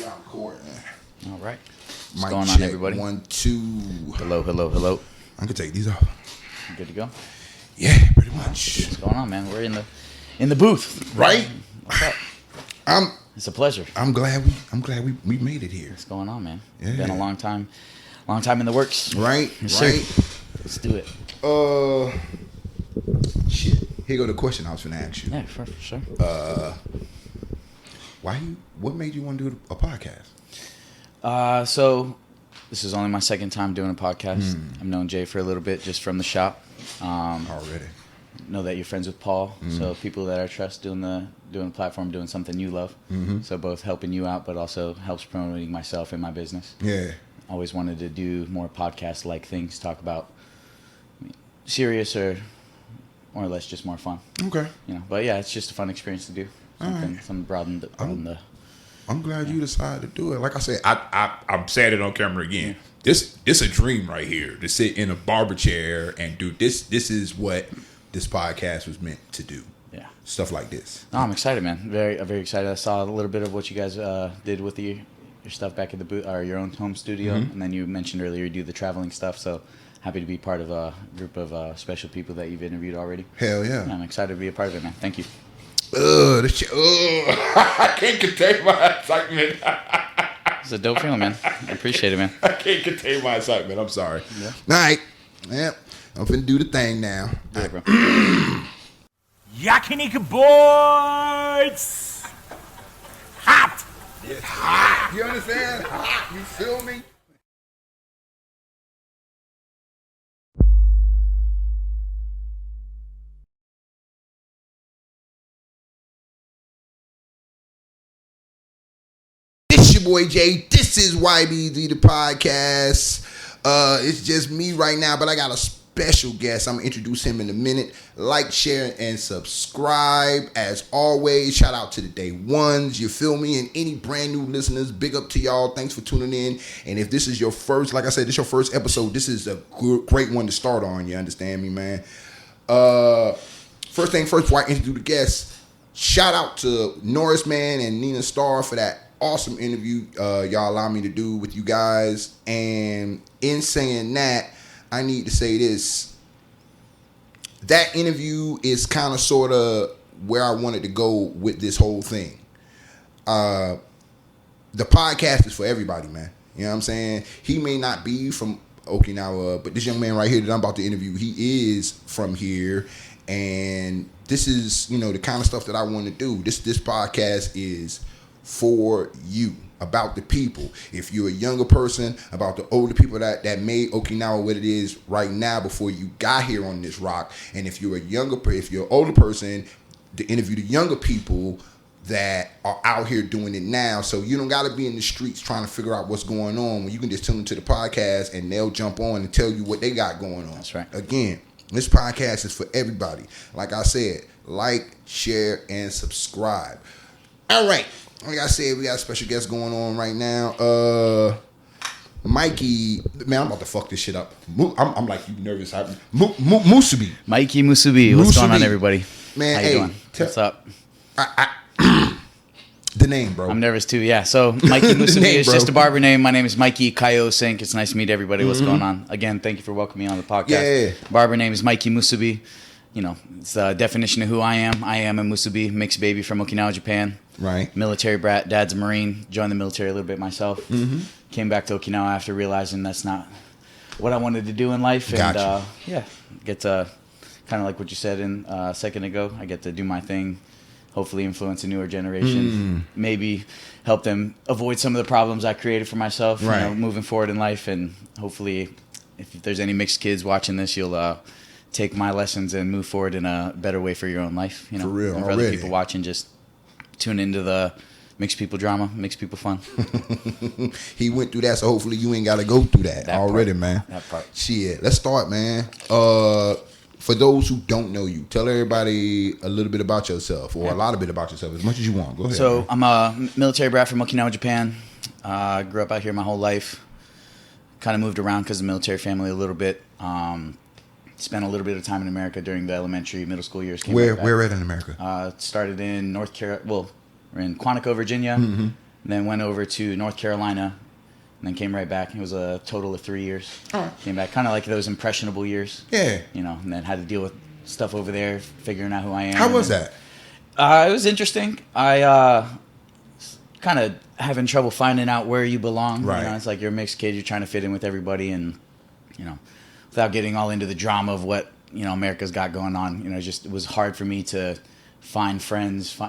We are recording. All right. What's going check, on, everybody? 1, 2. Hello. I can take these off. You good to go? Yeah, pretty much. What's going on, man? We're in the booth. Right? What's up? It's a pleasure. I'm glad we made it here. What's going on, man? Yeah. Been a long time in the works. Right? Yes, right. Sir. Let's do it. Shit. Here go the question I was gonna ask you. Yeah, for sure. What made you want to do a podcast? So this is only my second time doing a podcast. I've known Jay for a little bit, just from the shop. Already. Know that you're friends with Paul, so people that I trust doing the platform, doing something you love. So both helping you out, but also helps promoting myself and my business. Yeah. Always wanted to do more podcast-like things, talk about serious or more or less just more fun. Okay. You know, but yeah, it's just a fun experience to do. Something broaden the. I'm glad you decided to do it. Like I said, I'm saying it on camera again. This a dream right here, to sit in a barber chair and do this. This is what this podcast was meant to do. Yeah. Stuff like this. No, I'm excited, man. Very excited. I saw a little bit of what you guys did with your stuff back at the booth, or your own home studio, and then you mentioned earlier you do the traveling stuff. So happy to be part of a group of special people that you've interviewed already. Hell yeah. I'm excited to be a part of it, man. Thank you. I can't contain my excitement. It's a dope feeling, man. I appreciate it, man. I can't contain my excitement. I'm sorry. Yeah. All right. Yep. I'm finna do the thing now. Yeah, bro. Yakiniku boys! Hot! It's hot. You understand? Hot. You feel me? It's your boy Jay. This is YBZ the podcast. It's just me right now, but I got a special guest. I'm gonna introduce him in a minute. Like, share, and subscribe. As always, shout out to the day ones. You feel me? And any brand new listeners, big up to y'all. Thanks for tuning in. And if this is your first, like I said, this is your first episode, this is a great one to start on. You understand me, man? First thing first, before I introduce the guests, shout out to Norris Man and Nina Starr for that awesome interview y'all allow me to do with you guys. And in saying that, I need to say this. That interview is kind of sort of where I wanted to go with this whole thing. The podcast is for everybody, man. You know what I'm saying? He may not be from Okinawa, but this young man right here that I'm about to interview, he is from here. And this is, the kind of stuff that I want to do. This podcast is for you, about the people. If you're a younger person, about the older people that made Okinawa what it is right now before you got here on this rock. And if you're if you're an older person, to interview the younger people that are out here doing it now. So you don't got to be in the streets trying to figure out what's going on, when you can just tune into the podcast and they'll jump on and tell you what they got going on. That's right. Again, this podcast is for everybody. Like I said, like, share, and subscribe. All right. Like I said, we got a special guest going on right now. Mikey, man, I'm about to fuck this shit up. I'm like, you nervous? Musubi. Mikey Musubi. What's going on, everybody? Man, how you doing? What's up? The name, bro. I'm nervous too. Yeah. So Mikey Musubi is just a barber name. My name is Mikey Kaio Sink. It's nice to meet everybody. What's going on? Again, thank you for welcoming me on the podcast. Yeah. Barber name is Mikey Musubi. It's the definition of who I am. I am a Musubi, mixed baby from Okinawa, Japan. Right. Military brat. Dad's a Marine. Joined the military a little bit myself. Came back to Okinawa after realizing that's not what I wanted to do in life. Gotcha. And get to, kind of like what you said a second ago, I get to do my thing, hopefully influence a newer generation, maybe help them avoid some of the problems I created for myself, right, moving forward in life. And hopefully, if there's any mixed kids watching this, you'll take my lessons and move forward in a better way for your own life. For real, and for other people watching, just tune into the mixed people drama, mixed people fun. He went through that, so hopefully you ain't got to go through that already, part, man. That part. Shit, let's start, man. For those who don't know you, tell everybody a little bit about yourself, or a lot of bit about yourself, as much as you want. Go ahead. So man. I'm a military brat from Okinawa, Japan. Grew up out here my whole life. Kind of moved around because of the military family a little bit. Spent a little bit of time in America during the elementary, middle school years. Where at in America? Started in North Carolina. Well, we're in Quantico, Virginia. then went over to North Carolina, and then came right back. It was a total of 3 years. Came back, kind of like those impressionable years. Yeah. And then had to deal with stuff over there, figuring out who I am. How was that? It was interesting. I kind of having trouble finding out where you belong. Right. It's like you're a mixed kid. You're trying to fit in with everybody, and without getting all into the drama of what America's got going on. It was hard for me to find friends,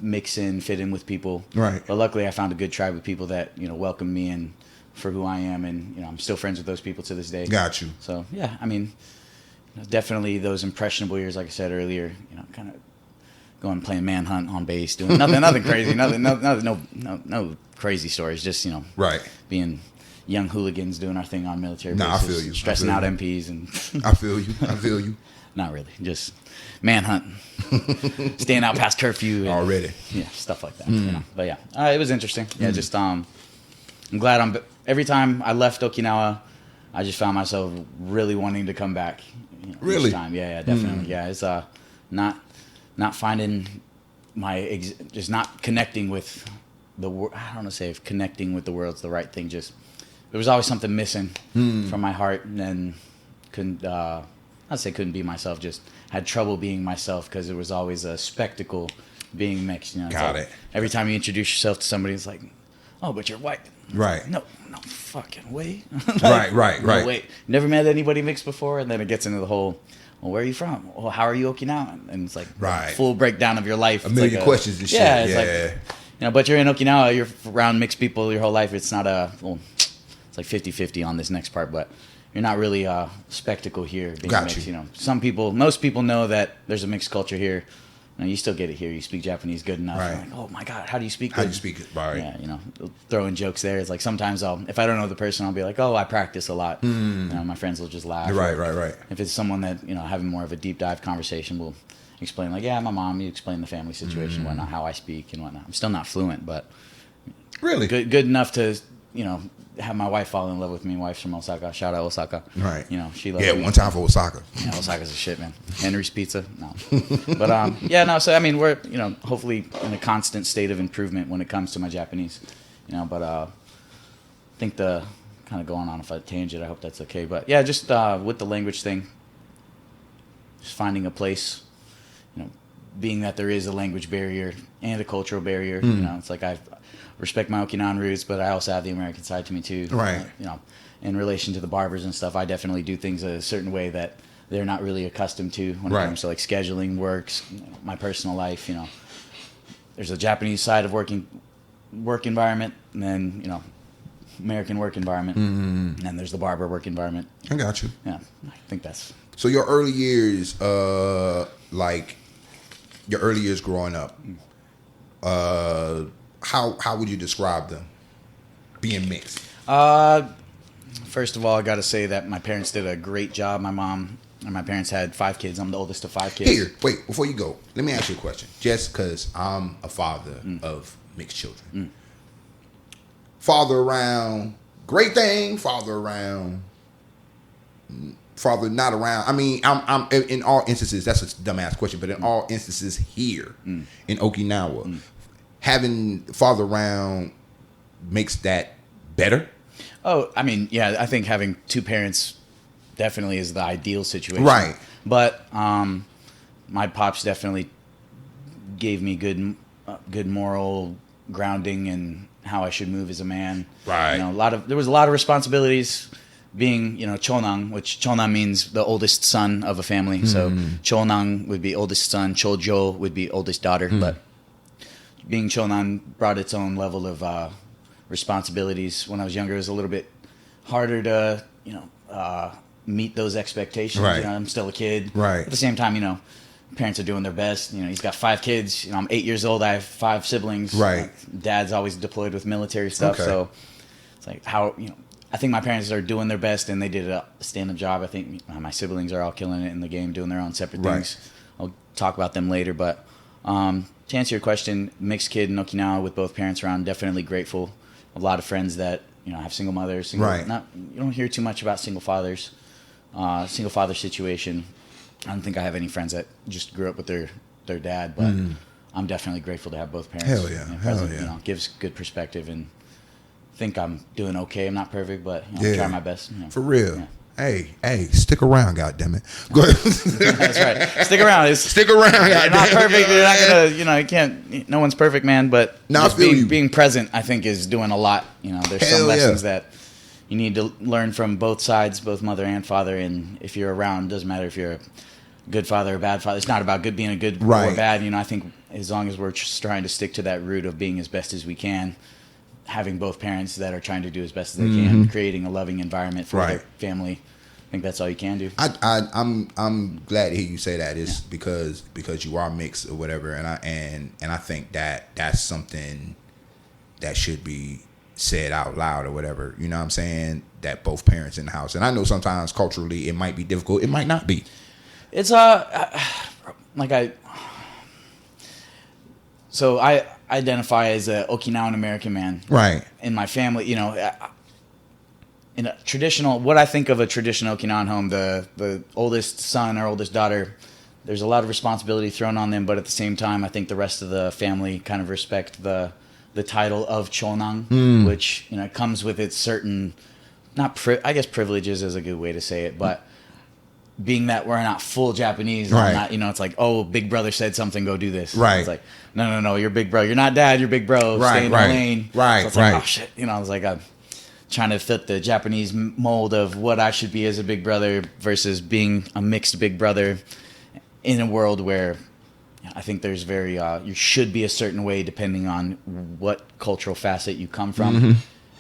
mix in, fit in with people. Right. But luckily, I found a good tribe of people that welcomed me and for who I am, and I'm still friends with those people to this day. Got you. So yeah, I mean, definitely those impressionable years, like I said earlier. Kind of going playing manhunt on base, doing nothing crazy, no crazy stories. Just right, being young hooligans doing our thing on military bases. I feel you. Stressing out MPs and. I feel you. Not really, just manhunt, staying out past curfew. And, already. Yeah, stuff like that. But yeah, it was interesting. Yeah, just I'm glad every time I left Okinawa, I just found myself really wanting to come back. Really? Each time. Yeah, definitely. Yeah, it's not finding just not connecting with the world. I don't want to say if connecting with the world's the right thing. Just there was always something missing from my heart, and then couldn't. I'd say couldn't be myself. Just had trouble being myself because it was always a spectacle being mixed. Got it. Every time you introduce yourself to somebody, it's like, oh, but you're white. Right. No fucking way. Right. No way. Never met anybody mixed before, and then it gets into the whole. Well, where are you from? Well, how are you Okinawan? And it's like full breakdown of your life. A million questions and shit. Yeah, it's like, but you're in Okinawa, you're around mixed people your whole life. It's not it's like 50-50 on this next part, but you're not really a spectacle here being mixed. Most people know that there's a mixed culture here. You still get it here. You speak Japanese good enough. Right. Like, oh my God, how do you speak? How do you speak it? Right. Yeah, throwing jokes there. It's like sometimes if I don't know the person, I'll be like, oh, I practice a lot. My friends will just laugh. Right. If it's someone that having more of a deep dive conversation, we'll explain like, yeah, my mom. You explain the family situation, whatnot, how I speak and whatnot. I'm still not fluent, but really good enough to have my wife fall in love with me. My wife's from Osaka. Shout out Osaka. Right. She loves me. one time for Osaka. Yeah, Osaka's a shit, man. Henry's Pizza. No. But so I mean, we're hopefully in a constant state of improvement when it comes to my Japanese. But I think the kind of going on a tangent. I hope that's okay. But yeah, just with the language thing, just finding a place. Being that there is a language barrier and a cultural barrier. It's like I respect my Okinawan roots, but I also have the American side to me too. Right. In relation to the barbers and stuff, I definitely do things a certain way that they're not really accustomed to when it comes to like scheduling, works, my personal life. There's a Japanese side of work environment, and then American work environment, and then there's the barber work environment. I got you. Yeah, I think that's. So your early years, your early years growing up, how would you describe them? Being mixed. First of all, I got to say that my parents did a great job. My mom and my parents had 5 kids. I'm the oldest of 5 kids. Here, wait, before you go, let me ask you a question. Just because I'm a father of mixed children. Father around, great thing. Father around, father not around. I mean, I'm in all instances, that's a dumbass question, but in all instances here in Okinawa, having father around makes that better. Oh, I mean, yeah, I think having 2 parents definitely is the ideal situation. Right. But my pops definitely gave me good moral grounding and how I should move as a man. Right. There was a lot of responsibilities being, chonan, which chonan means the oldest son of a family. So chonan would be oldest son, chojo would be oldest daughter. But being chonan brought its own level of responsibilities. When I was younger, it was a little bit harder to, meet those expectations. Right. I'm still a kid. Right. At the same time, parents are doing their best. He's got 5 kids. I'm 8 years old. I have 5 siblings. Right. Dad's always deployed with military stuff. Okay. So it's like how, I think my parents are doing their best and they did a stand-up job. I think my siblings are all killing it in the game, doing their own separate things. I'll talk about them later. But to answer your question, mixed kid in Okinawa with both parents around, definitely grateful. A lot of friends that, have single mothers. You don't hear too much about single fathers. Single father situation. I don't think I have any friends that just grew up with their dad, but I'm definitely grateful to have both parents. Hell yeah, Present, hell yeah. Gives good perspective, and think I'm doing okay. I'm not perfect, but I'm trying my best. For real. Yeah. Hey, stick around, goddammit. Go ahead. That's right. Stick around. Stick around, You're not perfect. You're not gonna, you can't. No one's perfect, man. But just being present, I think, is doing a lot. There's some lessons that you need to learn from both sides, both mother and father. And if you're around, doesn't matter if you're a good father or bad father. It's not about being a good or bad. I think as long as we're just trying to stick to that root of being as best as we can, having both parents that are trying to do as best as they can, creating a loving environment for their family. I think that's all you can do. I'm glad to hear you say that. It's because you are mixed or whatever, and I think that's something that should be said out loud or whatever. You know what I'm saying? That both parents in the house. And I know sometimes culturally it might be difficult. It might not be. It's so I identify as a Okinawan American man. Right. In my family, in a traditional, what I think of a traditional Okinawan home, the oldest son or oldest daughter, there's a lot of responsibility thrown on them, but at the same time, I think the rest of the family kind of respect the title of Chonang, which comes with its certain, I guess privileges is a good way to say it, but being that we're not full Japanese, not, it's like, oh, big brother said something, go do this. Right. It's like, no, you're big bro. You're not dad, you're big bro. Stay in the lane. Right, so it's like, oh shit. I was like, I'm trying to fit the Japanese mold of what I should be as a big brother versus being a mixed big brother in a world where I think there's you should be a certain way depending on what cultural facet you come from.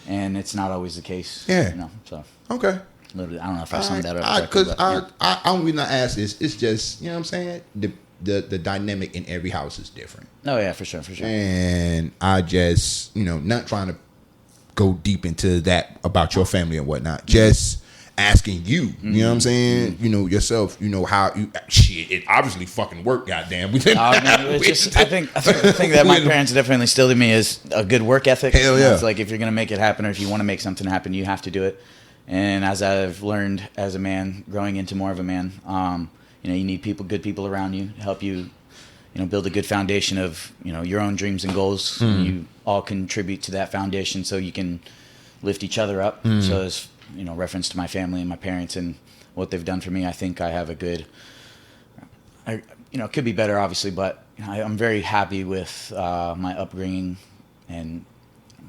And it's not always the case. Yeah. So. Okay. I don't know if I summed that up. Because I'm going to ask this. It's just, you know what I'm saying? The dynamic in every house is different. Oh, yeah, for sure. And I just, not trying to go deep into that about your family and whatnot. Just asking you, you know what I'm saying? Yourself, how you, it obviously fucking worked, goddamn. I think the thing that my parents definitely instilled in me is a good work ethic. Hell yeah. It's like if you're going to make it happen or if you want to make something happen, you have to do it. And as I've learned as a man, growing into more of a man, you need good people around you to help you, build a good foundation of, your own dreams and goals. You all contribute to that foundation so you can lift each other up. So as, reference to my family and my parents and what they've done for me, I think I have a good, it could be better obviously, but I'm very happy with my upbringing and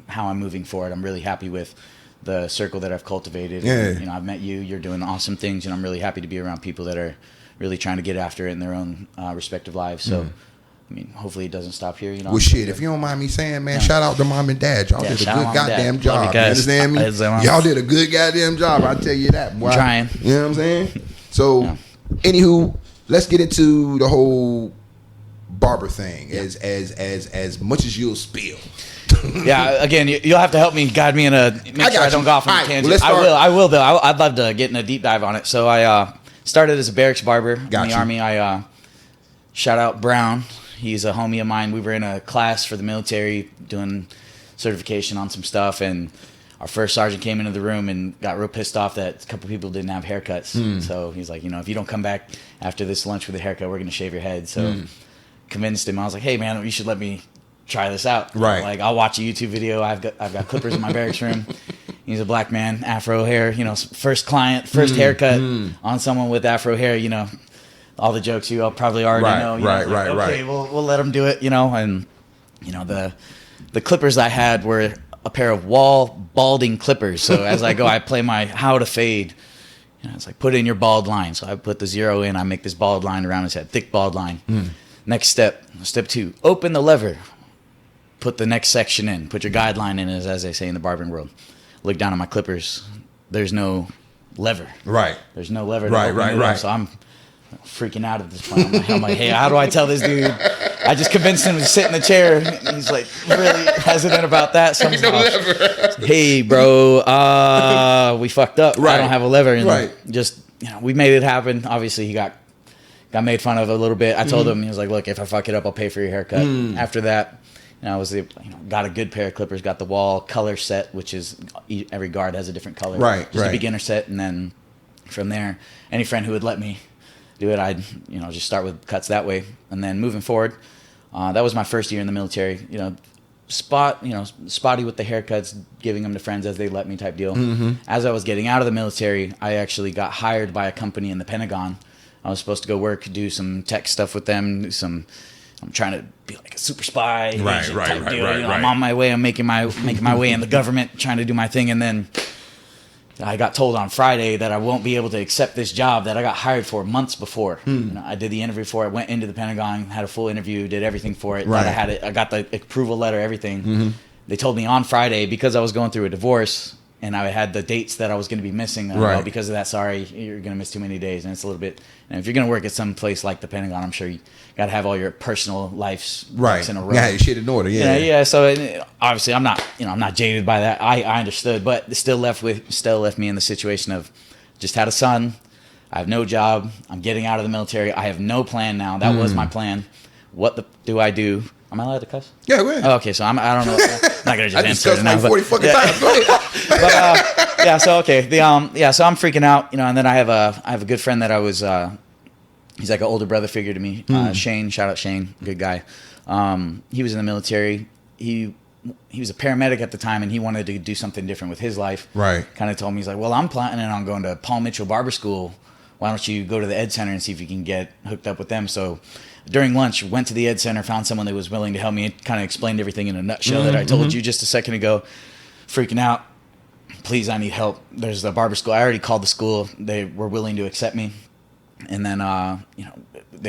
how I'm moving forward. I'm really happy with the circle that I've cultivated. Yeah. And, I've met you. You're doing awesome things, and I'm really happy to be around people that are really trying to get after it in their own respective lives. So, hopefully it doesn't stop here. Well, shit, if you don't mind me saying, man, shout out to mom and dad. Y'all did a good goddamn job. You understand me? Y'all did a good goddamn job. I tell you that. Boy. Trying. You know what I'm saying? So, anywho, let's get into the whole barber thing. As much as you'll spill. Yeah, again, you'll have to help me, guide me in make sure I don't go off on a tangent. Well, I will though. I'd love to get in a deep dive on it. So I started as a barracks barber in the Army. I shout out Brown. He's a homie of mine. We were in a class for the military doing certification on some stuff, and our first sergeant came into the room and got real pissed off that a couple people didn't have haircuts. So he's like, if you don't come back after this lunch with a haircut, we're going to shave your head. So convinced him. I was like, hey, man, you should let me try this out. Right. Like, I'll watch a YouTube video. I've got clippers in my barracks room. He's a black man, afro hair, first client, first haircut on someone with afro hair, all the jokes you all probably already know. Okay, we'll let him do it, and the clippers I had were a pair of wall balding clippers. So as I go, I play my how to fade. It's like, put in your bald line. So I put the 0 in, I make this bald line around his head, thick bald line. Next step 2, open the lever. Put the next section in. Put your guideline in, as they say in the barbering world. Look down at my clippers. There's no lever. Right. There's no lever. Right. So I'm freaking out at this point. I'm like, hey, how do I tell this dude? I just convinced him to sit in the chair. He's like really hesitant about that. So I'm like, hey, bro, we fucked up. I don't have a lever. And just, we made it happen. Obviously, he got made fun of a little bit. I told him, he was like, look, if I fuck it up, I'll pay for your haircut. After that, I was got a good pair of clippers, got the wall color set, which is every guard has a different color. Just a beginner set, and then from there, any friend who would let me do it, I'd just start with cuts that way, and then moving forward, That was my first year in the military. Spotty with the haircuts, giving them to friends as they let me type deal. As I was getting out of the military, I actually got hired by a company in the Pentagon. I was supposed to go work, do some tech stuff with them. I'm trying to be like a super spy. Right. I'm on my way. I'm making my way in the government, trying to do my thing, and then I got told on Friday that I won't be able to accept this job that I got hired for months before. I did the interview for it, went into the Pentagon, had a full interview, did everything for it. Right. I had it. I got the approval letter, everything. They told me on Friday, because I was going through a divorce and I had the dates that I was going to be missing. Well, because of that, sorry, you're going to miss too many days. And it's a little bit, if you're going to work at some place like the Pentagon, I'm sure you got to have all your personal lives in a row. Yeah, your shit in order. Yeah. So obviously, I'm not jaded by that. I understood, but it still left me in the situation of just had a son. I have no job. I'm getting out of the military. I have no plan now. That was my plan. What do I do? Am I allowed to cuss? Yeah, go ahead. Oh, okay, so I don't know. I'm not gonna just answer it now. Like 40 fucking times. Go ahead. So I'm freaking out, and then I have a good friend that I was. He's like an older brother figure to me. Shane, shout out Shane, good guy. He was in the military. He was a paramedic at the time, and he wanted to do something different with his life. Right. Kind of told me, he's like, well, I'm planning on going to Paul Mitchell Barber School. Why don't you go to the Ed Center and see if you can get hooked up with them? So during lunch, went to the Ed Center, found someone that was willing to help me, kind of explained everything in a nutshell that I told you just a second ago. Freaking out. Please, I need help. There's a barber school. I already called the school. They were willing to accept me. And then,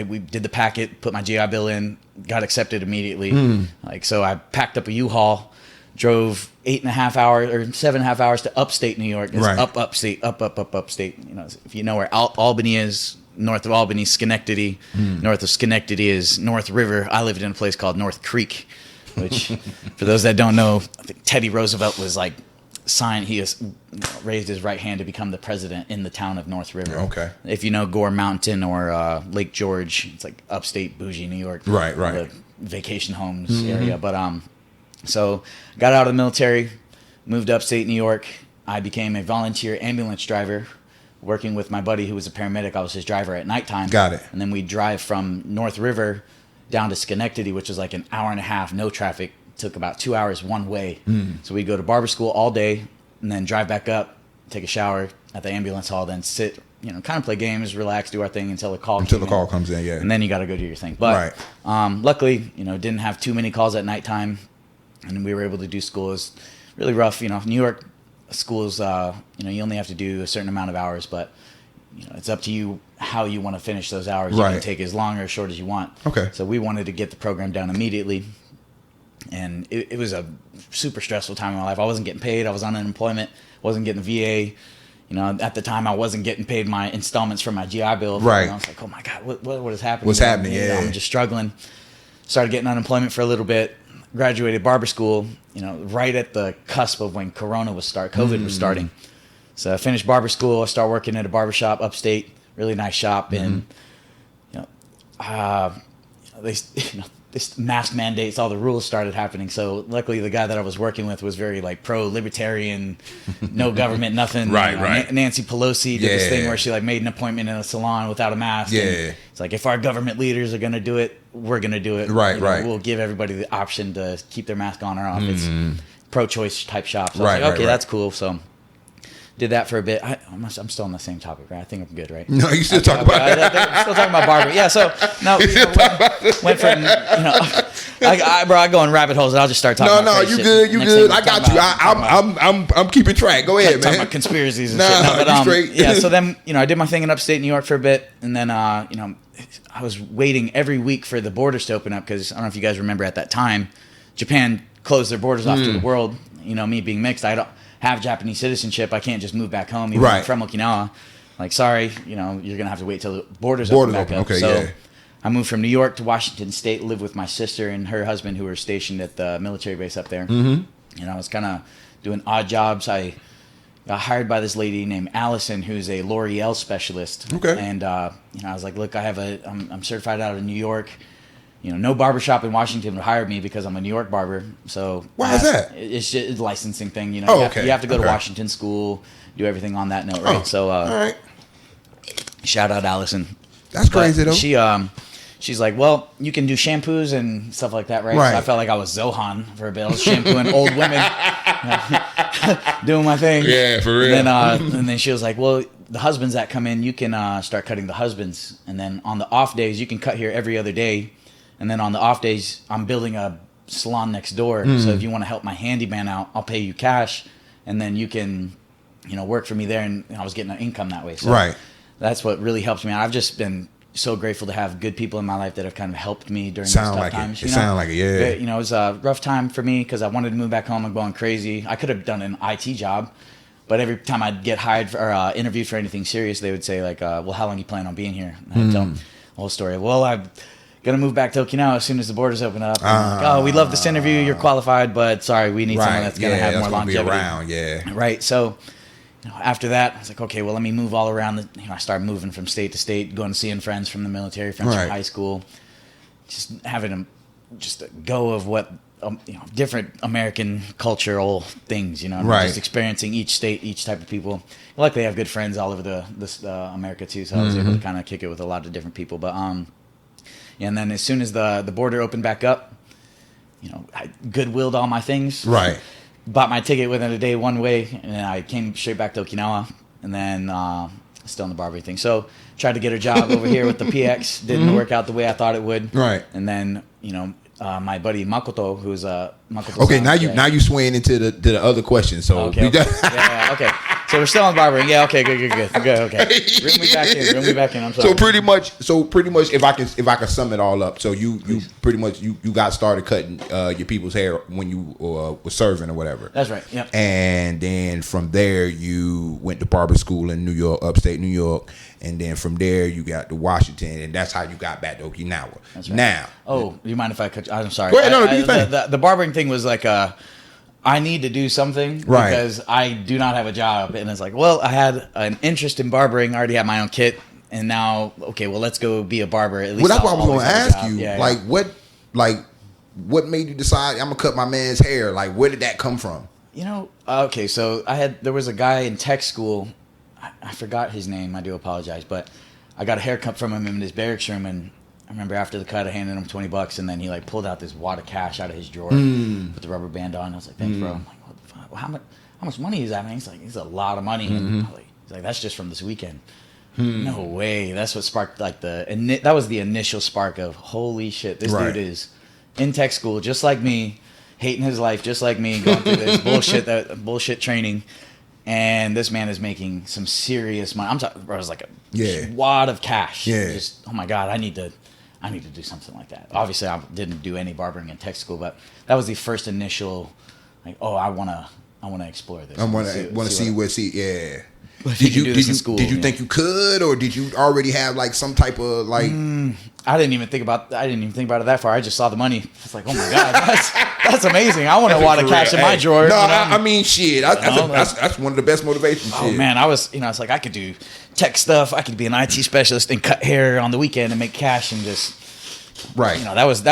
we did the packet, put my GI Bill in, got accepted immediately. So I packed up a U-Haul, drove 8.5 hours or 7.5 hours to upstate New York. It's upstate. If you know where Albany is, north of Albany, Schenectady. North of Schenectady is North River. I lived in a place called North Creek, which, for those that don't know, I think Teddy Roosevelt was like he raised his right hand to become the president in the town of North River. Okay. If you know Gore Mountain or Lake George, it's like upstate bougie New York. Right. The vacation homes area. But so got out of the military, moved upstate New York. I became a volunteer ambulance driver, working with my buddy who was a paramedic. I was his driver at nighttime. Got it. And then we'd drive from North River down to Schenectady, which was like an hour and a half, no traffic. Took about 2 hours one way. So we'd go to barber school all day and then drive back up, take a shower at the ambulance hall, then sit, kind of play games, relax, do our thing until the call comes in, yeah. And then you got to go do your thing. But luckily, didn't have too many calls at nighttime, and we were able to do school. It was really rough. New York schools, you only have to do a certain amount of hours, but it's up to you how you want to finish those hours. You can take as long or as short as you want. Okay. So we wanted to get the program done immediately. And it was a super stressful time in my life. I wasn't getting paid. I was on unemployment. Wasn't getting the VA. At the time, I wasn't getting paid my installments for my GI Bill. Right. I was like, oh my God, what is happening? What's happening? Yeah. I'm just struggling. Started getting unemployment for a little bit. Graduated barber school, right at the cusp of when COVID was starting. So I finished barber school. I started working at a barbershop upstate, really nice shop. And, this mask mandates, all the rules started happening. So luckily the guy that I was working with was very like pro-libertarian, no government, nothing. Right. Nancy Pelosi did this thing where she like made an appointment in a salon without a mask. Yeah. And it's like, if our government leaders are going to do it, we're going to do it. Right. We'll give everybody the option to keep their mask on or off. It's pro-choice type shop. So I was like, okay, that's cool. So did that for a bit. I'm still on the same topic, right? I think I'm good, right? No, you still talking about it. I'm still talking about barber. Yeah, so no, went from I go in rabbit holes and I'll just start talking. No, you good. I got you. I'm keeping track. Go ahead, man. Talking about conspiracies and shit. No, but straight. Yeah. So then I did my thing in upstate New York for a bit, and then I was waiting every week for the borders to open up because I don't know if you guys remember at that time, Japan closed their borders off to the world. Me being mixed, I don't have Japanese citizenship. I can't just move back home. Even I'm from Okinawa. Like, sorry, you're gonna have to wait till the borders open back up. Okay, so I moved from New York to Washington State, lived with my sister and her husband who were stationed at the military base up there. And I was kind of doing odd jobs. I got hired by this lady named Allison, who's a L'Oreal specialist. Okay. And I was like, look, I'm certified out of New York. No barbershop in Washington would hire me because I'm a New York barber. So why is that? It's just a licensing thing. You okay. You have to go to Washington school, do everything on that note, right? So, all right. Shout out Allison. That's crazy though. she's like, well, you can do shampoos and stuff like that, right? Right. So I felt like I was Zohan for a bit. I was shampooing old women, doing my thing. Yeah, for real. And then she was like, well, the husbands that come in, you can start cutting the husbands. And then on the off days, you can cut here every other day. And then on the off days, I'm building a salon next door. So if you want to help my handyman out, I'll pay you cash. And then you can, work for me there. And I was getting an income that way. So Right. that's what really helped me out. I've just been so grateful to have good people in my life that have kind of helped me during these tough times. It sound like it, yeah. It was a rough time for me because I wanted to move back home and going crazy. I could have done an IT job, but every time I'd get hired for, or interviewed for anything serious, they would say like, well, how long you plan on being here? And I'd tell them the whole story. Well, I'm going to move back to Okinawa as soon as the borders open up. And like, we love this interview. You're qualified, but sorry, we need someone that's going to have more longevity. Be around, yeah. Right. So after that, I was like, okay, well, let me move all around. I started moving from state to state, going and seeing friends from the military, friends from high school, just having just a go of what different American cultural things, just experiencing each state, each type of people. Luckily, I have good friends all over the America too, so I was able to kind of kick it with a lot of different people. But and then as soon as the border opened back up, I goodwilled all my things. Right. Bought my ticket within a day one way, and then I came straight back to Okinawa, and then still in the barbering thing. So tried to get a job over here with the PX. Didn't work out the way I thought it would. Right. And then my buddy Makoto, who's Makoto. Okay, now you swaying into the other question. So okay. Okay. So we're still on barbering. Yeah. Okay. Good. Okay. Bring me back in. I'm sorry. So pretty much, if I can sum it all up. So you pretty much you got started cutting your people's hair when you were serving or whatever. That's right. Yeah. And then from there you went to barber school in New York, upstate New York, and then from there you got to Washington, and that's how you got back to Okinawa. That's right. Now. Oh, do you mind if I cut you? I'm sorry. Go ahead. No, do you think? The barbering thing was like I need to do something because I do not have a job. And it's like, well, I had an interest in barbering. I already had my own kit. And now, okay, well, let's go be a barber. At least that's what I was going to ask you. Yeah. What made you decide I'm going to cut my man's hair? Like, where did that come from? Okay, so there was a guy in tech school. I forgot his name. I do apologize. But I got a haircut from him in his barracks room. And I remember after the cut, I handed him $20, and then he pulled out this wad of cash out of his drawer, put the rubber band on. I was like, "Thanks, bro." I'm like, "What the fuck? Well, how much money is that?" Man, he's like, "It's a lot of money." And he's like, "That's just from this weekend." No way. That's what sparked that was the initial spark of holy shit. This dude is in tech school just like me, hating his life just like me, going through this bullshit training. And this man is making some serious money. I'm talking, bro, it was like a wad of cash. Yeah. Just, oh my God, I need to do something like that. Obviously, I didn't do any barbering in tech school, but that was the first initial, I want to explore this. I want to see. Yeah. Did you think you could, or did you already have some type of I didn't even think about it that far. I just saw the money. It's like, oh my God, that's amazing. I want a wad of cash in my drawer. No, I mean, shit. That's one of the best motivations. Oh man, it's like I could do tech stuff. I could be an IT specialist and cut hair on the weekend and make cash and just. Right. That was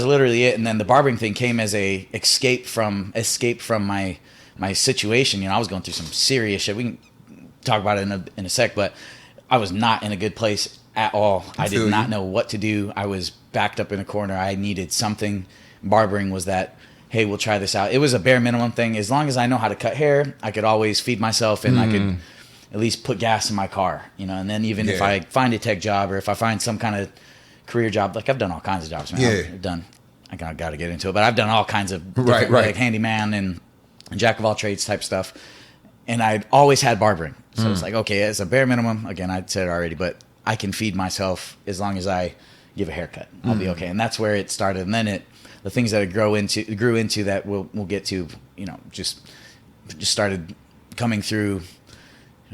literally it. And then the barbering thing came as a escape from my situation. I was going through some serious shit. We can talk about it in a sec, but I was not in a good place at all. I did not know what to do. I was backed up in a corner. I needed something. Barbering was that, hey, we'll try this out. It was a bare minimum thing. As long as I know how to cut hair, I could always feed myself, and I could at least put gas in my car, and then even if I find a tech job or if I find some kind of career job, I've done all kinds of jobs, man. I got to get into it, but I've done all kinds of different, like handyman and jack of all trades type stuff. And I'd always had barbering. So it's like, okay, it's a bare minimum. Again, I said it already, but I can feed myself as long as I give a haircut. I'll be okay. And that's where it started. And then the things that it grew into that we'll get to, just started coming through,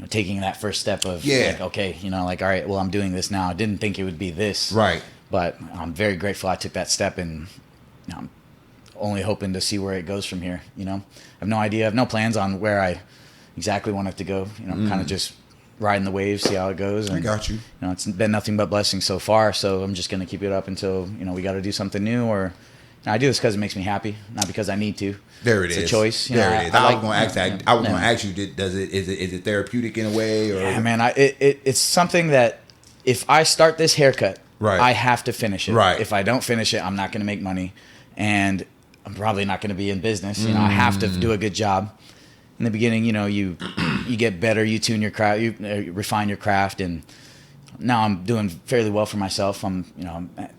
taking that first step of okay, all right, well, I'm doing this now. I didn't think it would be this. Right. But I'm very grateful I took that step, and I'm only hoping to see where it goes from here. I have no idea. I have no plans on where I exactly want it to go. Kind of just riding the waves, see how it goes. And, I got you. It's been nothing but blessings so far. So I'm just going to keep it up until we got to do something new. Or I do this because it makes me happy, not because I need to. There it is. It's a choice. There it is. I was going to ask that. I was going to ask you, is it therapeutic in a way? Or? Yeah, man. It's something that if I start this haircut Right. I have to finish it. Right. If I don't finish it, I'm not going to make money, and I'm probably not going to be in business. You know, I have to do a good job. In the beginning, you know, you get better, you tune your craft, you refine your craft, and now I'm doing fairly well for myself. I'm an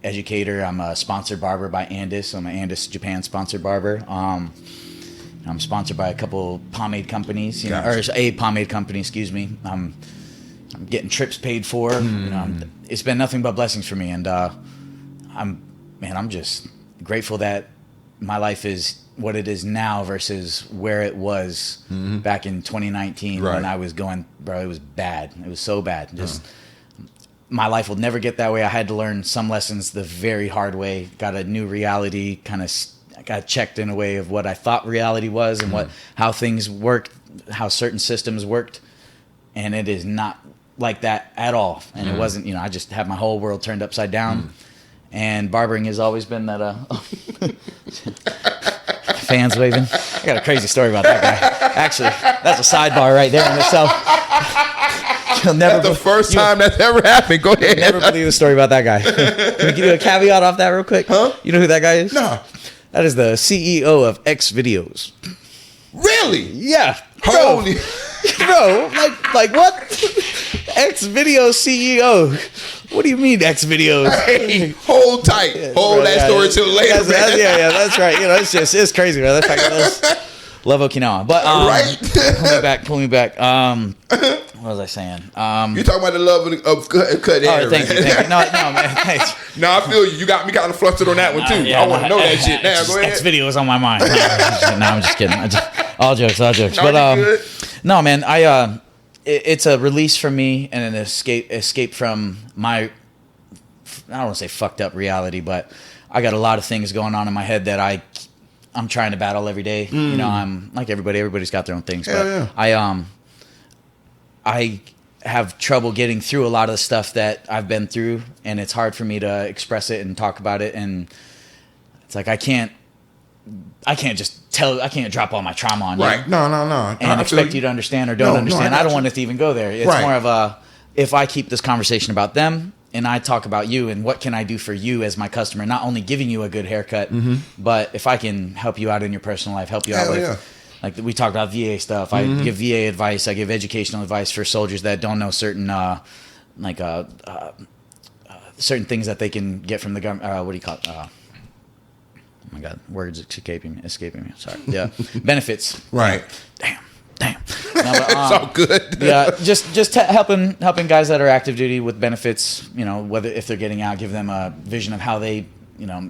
educator. I'm a sponsored barber by Andis. I'm an Andis Japan sponsored barber. I'm sponsored by a couple pomade companies, or a pomade company, excuse me. I'm getting trips paid for. It's been nothing but blessings for me, and I'm just grateful that my life is what it is now versus where it was back in 2019 when I was going, bro. It was bad. It was so bad. Just my life will never get that way. I had to learn some lessons the very hard way. Got a new reality. Kind of got checked in a way of what I thought reality was and how things worked, how certain systems worked, and it is not like that at all. And it wasn't. I just had my whole world turned upside down. And barbering has always been that. Fans waving. I got a crazy story about that guy. Actually, that's a sidebar right there in itself. You'll never. That's the first time that's ever happened. Go ahead. Never believe the story about that guy. Can we do a caveat off that real quick? Huh? You know who that guy is? No. That is the CEO of X Videos. Really? Yeah. Holy. Bro, like what? X Videos CEO. What do you mean X Videos? Hey, hold tight. Hold that story till later, man. That's right. It's crazy, man. Love Okinawa. But pull me back. What was I saying? You're talking about the love of cut hair. Thank you. No, man. Thanks. No, I feel you. You got me kind of flustered on that one too. I want to know that shit now. Go ahead. X Videos on my mind. No, I'm just kidding. All jokes. No, But no, man. It's a release for me and an escape from my, I don't want to say fucked up reality, but I got a lot of things going on in my head that I'm trying to battle every day. I'm like everybody's got their own things, but I have trouble getting through a lot of the stuff that I've been through, and it's hard for me to express it and talk about it, and it's like I can't drop all my trauma on you. Right. No. And expect you to understand or don't understand. I don't want it to even go there. It's more of if I keep this conversation about them and I talk about you and what can I do for you as my customer, not only giving you a good haircut, but if I can help you out in your personal life, help you out with, like we talked about VA stuff. I give VA advice. I give educational advice for soldiers that don't know certain, certain things that they can get from the government. What do you call it? Oh my God, words escaping me. Sorry. Yeah, benefits. Right. Damn. No, but, it's all good. Yeah, just helping guys that are active duty with benefits. Whether if they're getting out, give them a vision of how they,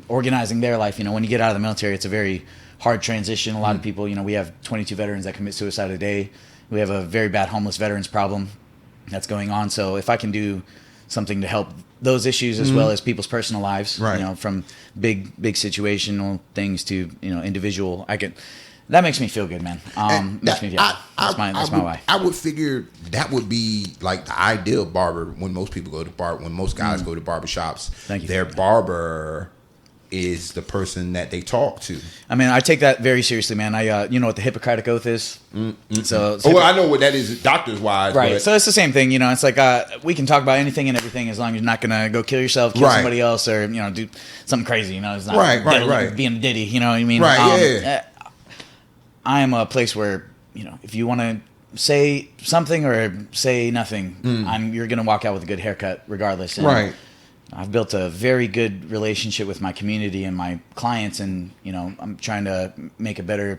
organizing their life. When you get out of the military, it's a very hard transition. A lot of people, we have 22 veterans that commit suicide a day. We have a very bad homeless veterans problem that's going on. So if I can do something to help those issues as well as people's personal lives, from big situational things to individual, that makes me feel good, man. That's my why. I would figure that would be like the ideal barber when most people go to when most guys go to barbershops. Thank you. Their barber is the person that they talk to. I mean, I take that very seriously, man. You know what the Hippocratic Oath is? So I know what that is, doctors wise. Right. But. So it's the same thing. It's like we can talk about anything and everything as long as you're not gonna go kill yourself, kill somebody else, or do something crazy. It's not right. being a ditty. You know what I mean? Right. I am a place where if you want to say something or say nothing, you're gonna walk out with a good haircut regardless. And I've built a very good relationship with my community and my clients, and I'm trying to make a better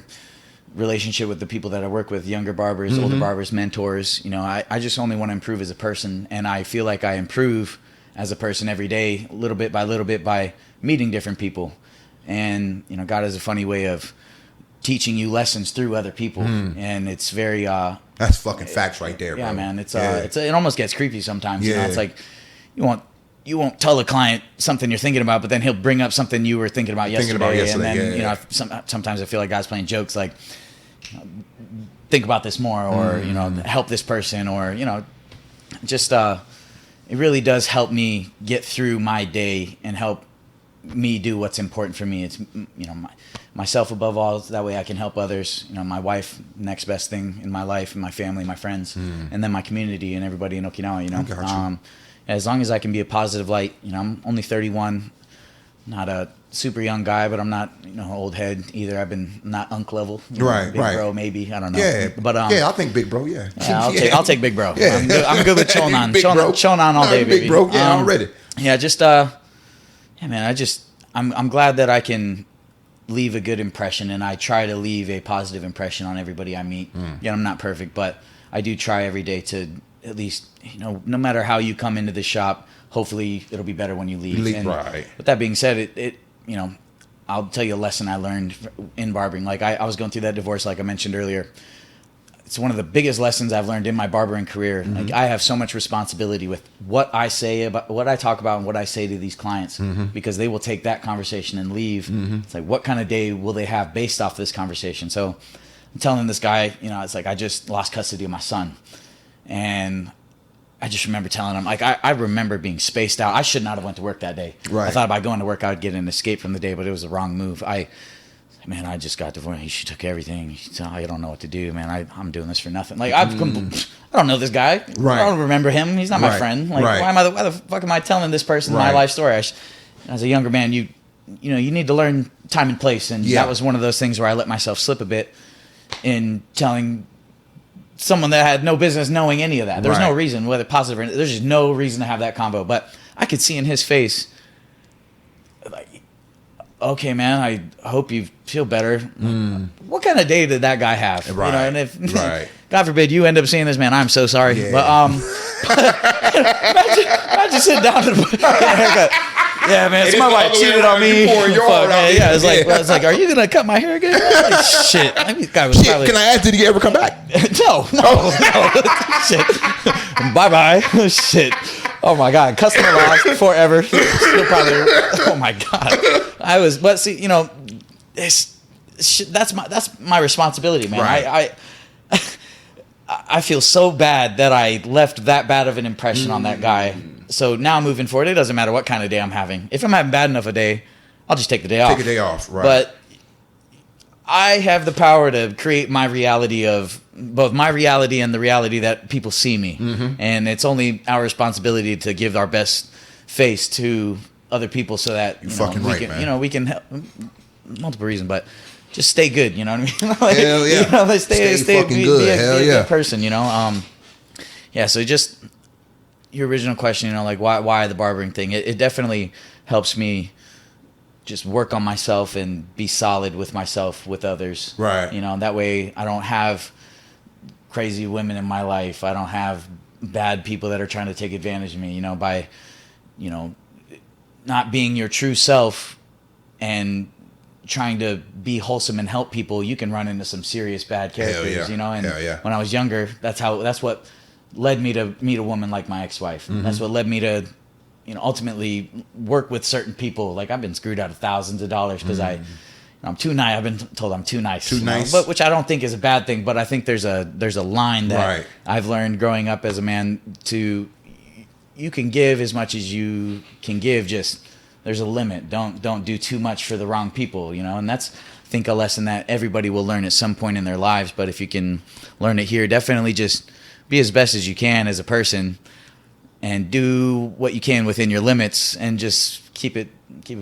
relationship with the people that I work with, younger barbers, older barbers, mentors. I just only want to improve as a person, and I feel like I improve as a person every day, little bit by meeting different people. And God has a funny way of teaching you lessons through other people, and it's very that's fucking facts right there, bro. Yeah, man. It almost gets creepy sometimes. It's like you won't tell a client something you're thinking about, but then he'll bring up something you were thinking about yesterday. And then sometimes I feel like guys playing jokes like, think about this more, or help this person, or just it really does help me get through my day and help me do what's important for me. It's myself above all, that way I can help others. My wife, next best thing in my life, and my family, my friends, and then my community and everybody in Okinawa. as long as I can be a positive light, I'm only 31, not a super young guy, but I'm not, old head either. I've been not unk level, right, big bro, maybe, I don't know. Yeah, but I think big bro, yeah. I'll take big bro. Yeah. I'm good with Chonan. Chonan all day, big baby. bro, yeah, already. Yeah, just man, I'm glad that I can leave a good impression, and I try to leave a positive impression on everybody I meet. Yeah, I'm not perfect, but I do try every day to at least, no matter how you come into the shop, hopefully it'll be better when you leave. And right. With that being said, it I'll tell you a lesson I learned in barbering. Like I was going through that divorce, like I mentioned earlier. It's one of the biggest lessons I've learned in my barbering career. Mm-hmm. Like I have so much responsibility with what I say about what I talk about and what I say to these clients, because they will take that conversation and leave. It's like, what kind of day will they have based off this conversation? So I'm telling this guy, it's like, I just lost custody of my son. And I just remember telling him, like, I remember being spaced out. I should not have went to work that day. Right. I thought by going to work, I'd get an escape from the day, but it was the wrong move. I just got divorced. She took everything. I don't know what to do, man. I'm doing this for nothing. Like, I don't know this guy. Right. I don't remember him. He's not my friend. Like, why the fuck am I telling this person my life story? As a younger man, you need to learn time and place. And that was one of those things where I let myself slip a bit in telling someone that had no business knowing any of that. There's no reason, whether positive or there's just no reason to have that convo. But I could see in his face, like, okay, man, I hope you feel better. What kind of day did that guy have? Right. And if God forbid you end up seeing this, man, I'm so sorry. Yeah. But imagine sitting down and get a haircut. Yeah, man, it's my wife cheated on me. It's like, are you gonna cut my hair again? Like, shit. I mean, guy was probably... Can I ask, did he ever come back? No. Shit. Bye. Shit. Oh my God. Customer lost forever. He'll probably. Oh my God. But see, that's my responsibility, man. Right. I feel so bad that I left that bad of an impression on that guy. So now moving forward, it doesn't matter what kind of day I'm having. If I'm having bad enough a day, I'll just take the day off. Take a day off, right. But I have the power to create my reality of both my reality and the reality that people see me. And it's only our responsibility to give our best face to other people so that we can help. Multiple reasons, but just stay good, you know what I mean? Like, hell yeah. Stay fucking be good. Be Hell a yeah. good person, so just your original question, like why the barbering thing? It definitely helps me just work on myself and be solid with myself, with others. Right. That way I don't have crazy women in my life. I don't have bad people that are trying to take advantage of me, by, not being your true self and trying to be wholesome and help people. You can run into some serious bad characters, and when I was younger, that's what led me to meet a woman like my ex-wife. That's what led me to, ultimately work with certain people. Like, I've been screwed out of thousands of dollars because I'm too nice. I've been told I'm too nice. But which I don't think is a bad thing. But I think there's a line that I've learned growing up as a man to, you can give as much as you can give. Just there's a limit. Don't do too much for the wrong people. And that's, I think, a lesson that everybody will learn at some point in their lives. But if you can learn it here, definitely just be as best as you can as a person and do what you can within your limits and just keep it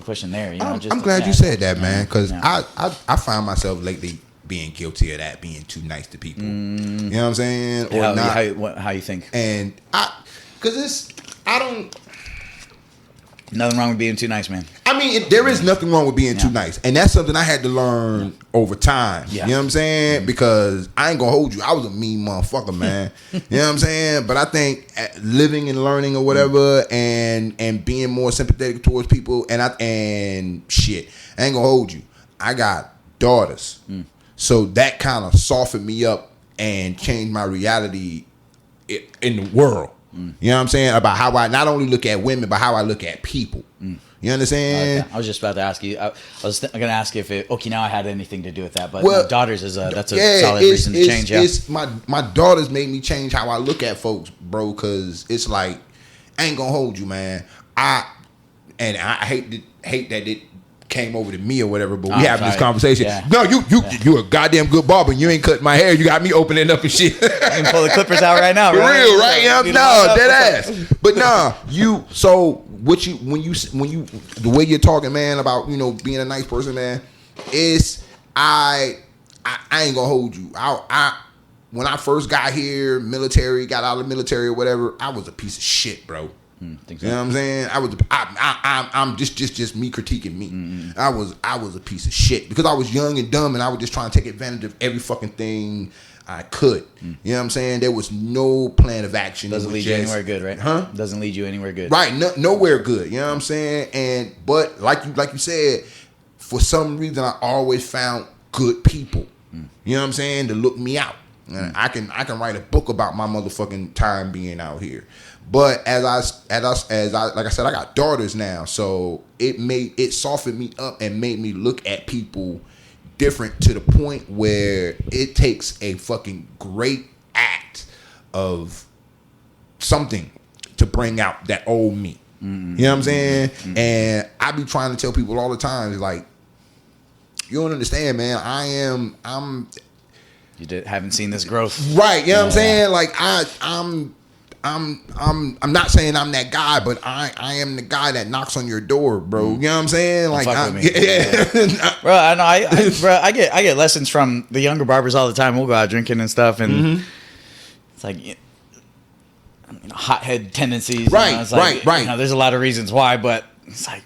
pushing there. I'm glad you said that, man, because I find myself lately being guilty of that, being too nice to people. You know what I'm saying? Or how you think? And Nothing wrong with being too nice, man. I mean, there is nothing wrong with being too nice. And that's something I had to learn over time. Yeah. You know what I'm saying? Because I ain't going to hold you. I was a mean motherfucker, man. You know what I'm saying? But I think living and learning or whatever and being more sympathetic towards people and shit, I ain't going to hold you. I got daughters. So that kind of softened me up and changed my reality in the world. You know what I'm saying? About how I not only look at women, but how I look at people. You understand? I was just about to ask you. I was going to ask you if Okinawa had anything to do with that, but daughters that's a solid reason to change. It's my daughters made me change how I look at folks, bro. Because it's like, I ain't gonna hold you, man. I hate that it came over to me or whatever, but we Oh, having this sorry. conversation. Yeah. No, you a goddamn good barber. You ain't cutting my hair. You got me opening up and shit. You can pull the clippers out right now, For right? real, right? Yeah, You no, know, dead ass. But nah, when you the way you're talking, man, about being a nice person, man, is I ain't gonna hold you. I when I first got here, got out of the military or whatever, I was a piece of shit, bro. Think so. You know what I'm saying? I'm just me critiquing me. Mm-hmm. I was a piece of shit because I was young and dumb and I was just trying to take advantage of every fucking thing I could. You know what I'm saying? There was no plan of action. Doesn't lead you anywhere good, right? Huh? Doesn't lead you anywhere good. Right, nowhere good. You know what I'm saying? But like you said, for some reason I always found good people. You know what I'm saying? To look me out. And I can write a book about my motherfucking time being out here. But as I like I said, I got daughters now, so it softened me up and made me look at people different to the point where it takes a fucking great act of something to bring out that old me. You know what I'm saying? And I be trying to tell people all the time, it's like, you don't understand, man. Haven't seen this growth. Right, you know what I'm saying? Like I'm not saying I'm that guy, but I am the guy that knocks on your door, bro. You know what I'm saying? Like, Fuck with me. yeah. Bro, I know. Bro, I get lessons from the younger barbers all the time. We'll go out drinking and stuff, and it's like hothead tendencies. Right, it's like, right. There's a lot of reasons why, but it's like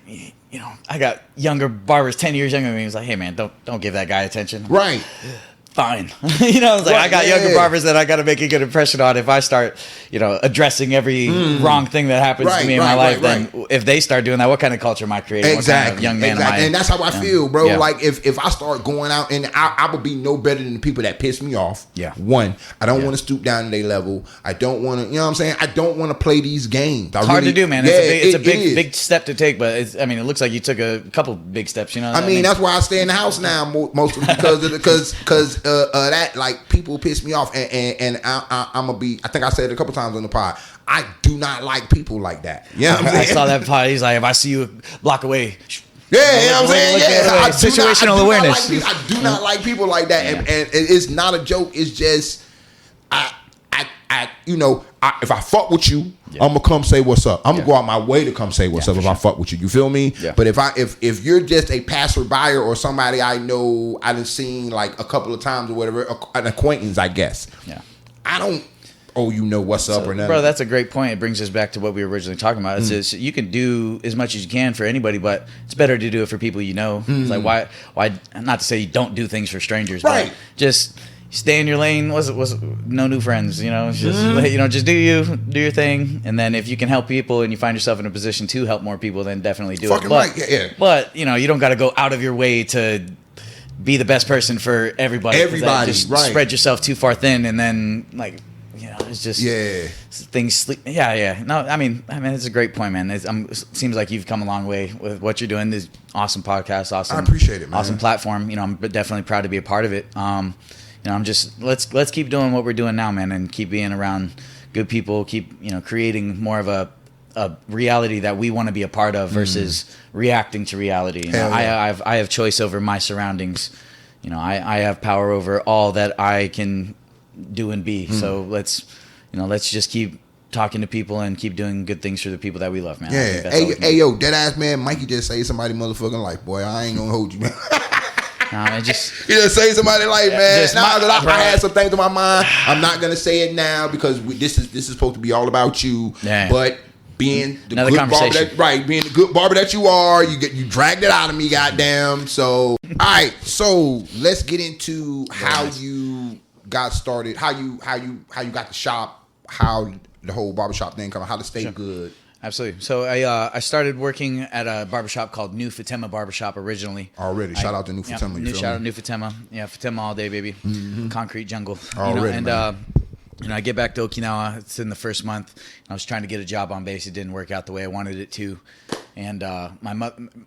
I got younger barbers 10 years younger than me. It's like, hey man, don't give that guy attention. Right. Fine. It's like, Right, I got younger barbers that I got to make a good impression on. If I start, addressing every wrong thing that happens to me in my life, then if they start doing that, what kind of culture am I creating? Exactly. What kind of young man am I? And that's how I feel, bro. Yeah. Like if I start going out and I would be no better than the people that piss me off. Yeah. One, I don't want to stoop down to their level. I don't want to, you know what I'm saying? I don't want to play these games. It's hard to do, man. Yeah, It's a big is. step to take, but it looks like you took a couple big steps. I mean, that's why I stay in the house now mostly because of that. Like people piss me off, and I'm gonna be. I think I said it a couple times on the pod. I do not like people like that. Yeah, you know I saw that pod. He's like, if I see you a block away. Yeah, you know what I'm saying? Yeah, Situational awareness. I do not like people like that, and it's not a joke. It's just if I fuck with you, I'm gonna come say what's up. I'm gonna go out my way to come say what's up if I fuck with you. You feel me? Yeah. But if you're just a passerby or somebody I know I done seen like a couple of times or whatever, an acquaintance, I guess. Yeah. I don't what's up or nothing. Bro, that's a great point. It brings us back to what we were originally talking about. It's just, you can do as much as you can for anybody, but it's better to do it for people you know. It's like why not to say you don't do things for strangers, right? But just stay in your lane. Was no new friends? It's just just do your thing, and then if you can help people and you find yourself in a position to help more people, then definitely do Fucking it. But, right, yeah. But you don't got to go out of your way to be the best person for everybody. Just right. spread yourself too far thin, and then it's just things sleep. Yeah. No, I mean, it's a great point, man. It seems like you've come a long way with what you're doing. This awesome podcast, awesome. I appreciate it, man. Awesome platform. I'm definitely proud to be a part of it. I'm just let's keep doing what we're doing now, man, and keep being around good people. Keep creating more of a reality that we want to be a part of versus reacting to reality. I have choice over my surroundings. I have power over all that I can do and be. So let's just keep talking to people and keep doing good things for the people that we love, man. Yeah. Hey, yo, dead ass man, Mikey just saved somebody motherfucking life, boy. I ain't gonna hold you, man. Nah, He just saved somebody's life, man. I had some things on my mind. I'm not gonna say it now because this is supposed to be all about you. Yeah. But being the Another good barber conversation. being the good barber that you are, you dragged it out of me, goddamn. So, all right, so let's get into how you got started, how you got the shop, how the whole barbershop thing how to stay good. Absolutely. So I started working at a barbershop called New Fatima Barbershop originally. Already, shout out to New Fatima. Shout out to New Fatima. Yeah, Fatima all day, baby. Concrete jungle. Already, I get back to Okinawa. It's in the first month. I was trying to get a job on base. It didn't work out the way I wanted it to. And my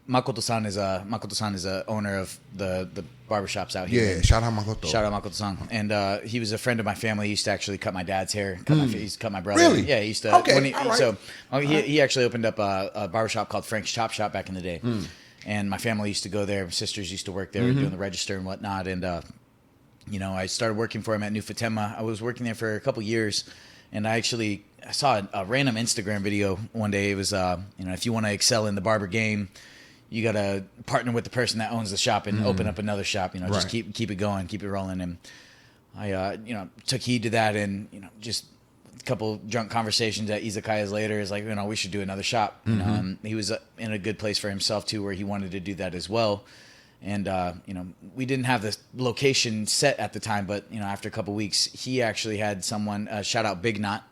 Makoto-san is a owner of the barbershops out here. Yeah, shout out Makoto. Shout out Makoto-san. And he was a friend of my family. He used to actually cut my dad's hair. He's cut my brother. Really? Yeah, he used to. Okay, all right. So he actually opened up a barbershop called Frank's Chop Shop back in the day. and my family used to go there. My sisters used to work there doing the register and whatnot. And I started working for him at New Fatima. I was working there for a couple years, and I saw a random Instagram video one day. It was, if you want to excel in the barber game, you got to partner with the person that owns the shop and open up another shop. Just keep it going, keep it rolling. And I, took heed to that, and just a couple drunk conversations at izakayas later is like, we should do another shop. And he was in a good place for himself too, where he wanted to do that as well. And, we didn't have the location set at the time, but, after a couple weeks, he actually had someone, shout out Big Knot.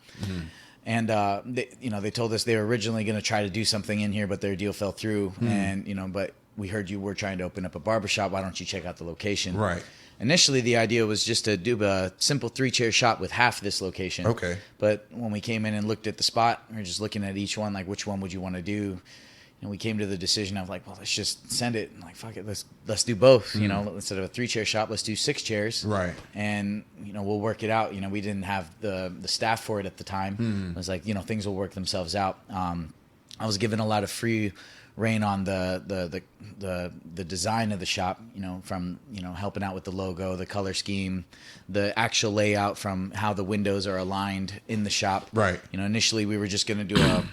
And, they told us they were originally going to try to do something in here, but their deal fell through. And, but we heard you were trying to open up a barbershop. Why don't you check out the location? Right. Initially, the idea was just to do a simple 3-chair shop with half this location. Okay. But when we came in and looked at the spot, we were just looking at each one, like, which one would you want to do? And we came to the decision of like, well, let's just send it. And like, fuck it, let's do both. Instead of a 3-chair shop, let's do 6 chairs. Right. And we'll work it out. We didn't have the staff for it at the time. It was like, things will work themselves out. I was given a lot of free reign on the design of the shop. From helping out with the logo, the color scheme, the actual layout, from how the windows are aligned in the shop. Right. Initially we were just going to do a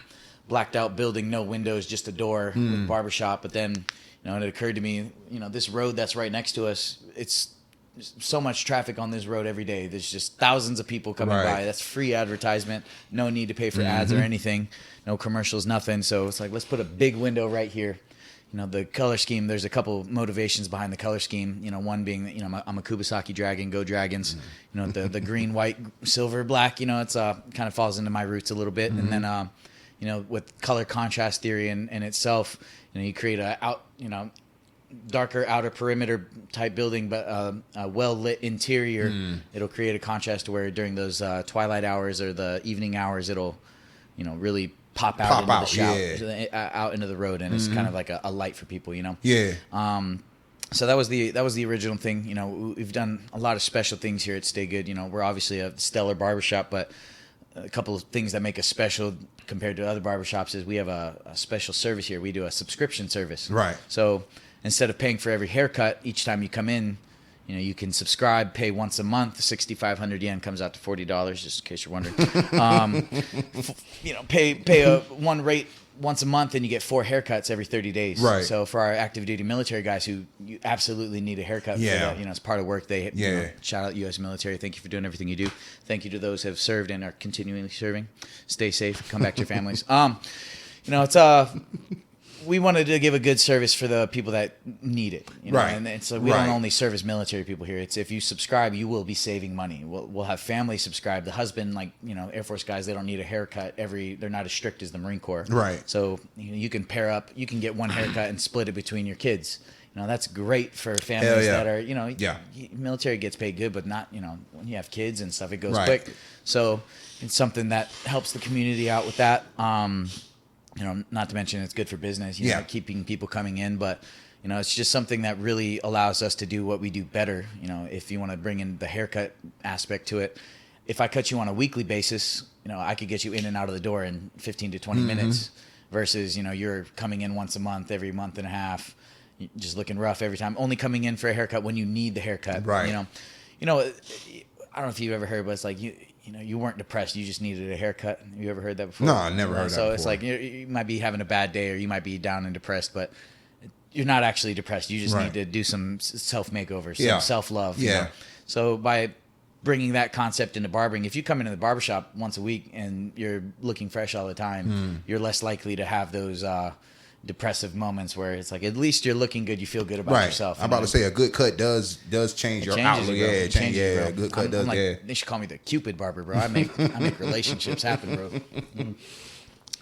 blacked out building, no windows, just a door with barbershop. But then, it occurred to me, this road that's right next to us, it's so much traffic on this road every day. There's just thousands of people coming by. That's free advertisement. No need to pay for ads or anything. No commercials, nothing. So it's like, let's put a big window right here. The color scheme, there's a couple motivations behind the color scheme. One being, I'm a Kubasaki dragon, go Dragons. The green, white, silver, black, it's kind of falls into my roots a little bit. And then, with color contrast theory in itself, you create darker outer perimeter type building, but a well lit interior. It'll create a contrast to where during those twilight hours or the evening hours, it'll, really pop out into the shop, out into the road, and it's kind of like a light for people, Yeah. So that was the original thing. We've done a lot of special things here at Stay Good. We're obviously a stellar barbershop, but a couple of things that make us special compared to other barbershops is we have a special service here. We do a subscription service. Right. So instead of paying for every haircut each time you come in, you can subscribe, pay once a month. 6,500 yen comes out to $40, just in case you're wondering. Pay a one rate once a month, and you get 4 haircuts every 30 days. Right. So for our active duty military guys who you absolutely need a haircut for that, it's part of work. They shout out U.S. military. Thank you for doing everything you do. Thank you to those who have served and are continually serving. Stay safe. Come back to your families. It's we wanted to give a good service for the people that need it. Right. And it's like we don't only service military people here. It's if you subscribe, you will be saving money. We'll have family subscribe. The husband, Air Force guys, they don't need a haircut they're not as strict as the Marine Corps. Right. So you can pair up, you can get one haircut and split it between your kids. That's great for families that are, military gets paid good, but not, when you have kids and stuff, it goes quick. So it's something that helps the community out with that. Not to mention it's good for business, keeping people coming in, but it's just something that really allows us to do what we do better. If you want to bring in the haircut aspect to it, if I cut you on a weekly basis, I could get you in and out of the door in 15 to 20 minutes versus, you're coming in once a month, every month and a half, just looking rough every time, only coming in for a haircut when you need the haircut. Right. I don't know if you've ever heard, but it's like you weren't depressed. You just needed a haircut. Have you ever heard that before? No, I never heard that So before. it's like you might be having a bad day or you might be down and depressed, but you're not actually depressed. You just need to do some self-makeover, some self-love. Yeah. So by bringing that concept into barbering, if you come into the barbershop once a week and you're looking fresh all the time, you're less likely to have those depressive moments where it's like at least you're looking good, you feel good about yourself. I'm about to say a good cut does change your outlook. A Good cut does. They should call me the Cupid barber, bro. I make relationships happen, bro.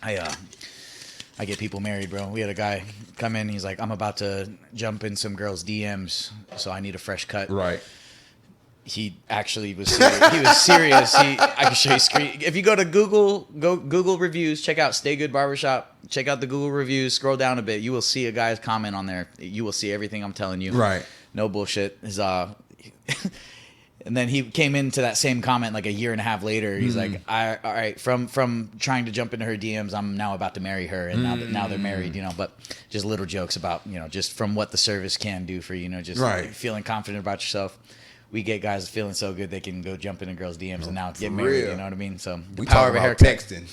I get people married, bro. We had a guy come in. He's like, I'm about to jump in some girls' DMs, so I need a fresh cut. Right. He actually was serious. He was serious. I can show you screen. If you go to Google reviews, check out Stay Good Barbershop. Check out the Google reviews. Scroll down a bit. You will see a guy's comment on there. You will see everything I'm telling you. Right. No bullshit. And then he came into that same comment like a year and a half later. He's like, all right, from trying to jump into her DMs, I'm now about to marry her. And now they're married, you know, but just little jokes about, you know, just from what the service can do for, you know, just feeling confident about yourself. We get guys feeling so good they can go jump into girls' DMs and now get married, you know what I mean? So the power of a haircut. Texting.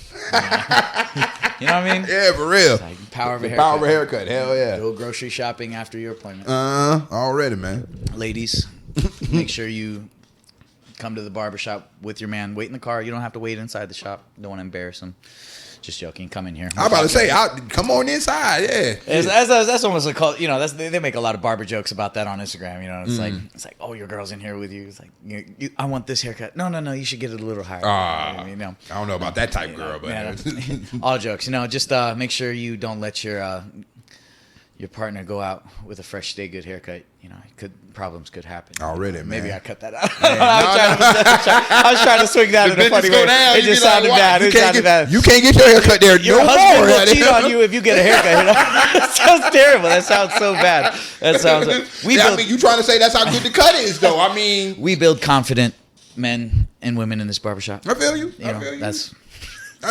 You know what I mean? Yeah, for real. Like power of a haircut. Power of a haircut, hell yeah. Go grocery shopping after your appointment. Already, man. Ladies, make sure you come to the barbershop with your man. Wait in the car. You don't have to wait inside the shop. Don't want to embarrass him. Just joking. Come in here. I'm about to say, come on inside. Yeah. That's almost a cult. You know, they make a lot of barber jokes about that on Instagram. You know, it's like, oh, your girl's in here with you. It's like, I want this haircut. No, you should get it a little higher. You know, I don't know about that type girl, but all jokes. You know, just make sure you don't let your partner go out with a fresh Stay Good haircut. You know, problems could happen. Already, man. Maybe I cut that out. I was trying to swing that in a funny way. It just sounded bad. You can't get your haircut there your husband will cheat on you if you get a haircut. You know? That sounds terrible. That sounds so bad. That sounds. I mean, you trying to say that's how good the cut is, though? I mean, we build confident men and women in this barbershop. I feel you. I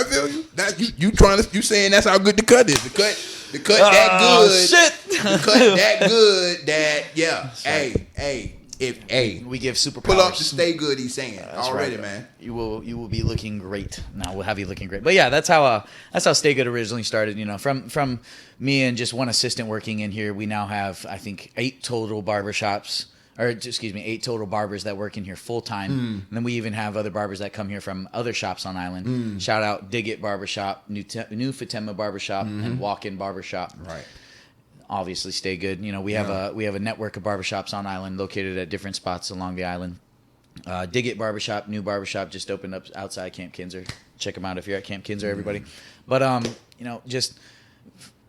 feel you. You saying that's how good the cut is? The cut that good. Shit. The cut that good that hey. We give superpowers. Pull up to Stay Good. He's saying already, right. Man. You will be looking great. Now we'll have you looking great. But yeah, that's how Stay Good originally started. You know, from me and just one assistant working in here, we now have I think 8 total barbershops. Or excuse me, 8 total barbers that work in here full time. And then we even have other barbers that come here from other shops on island. Shout out Dig It Barbershop, New Fatima Barbershop, and Walk-In Barbershop. Right. Obviously, Stay Good. You know, we have a network of barbershops on island located at different spots along the island. Dig It Barbershop, new barbershop, just opened up outside Camp Kinser. Check them out if you're at Camp Kinser, everybody. But you know, just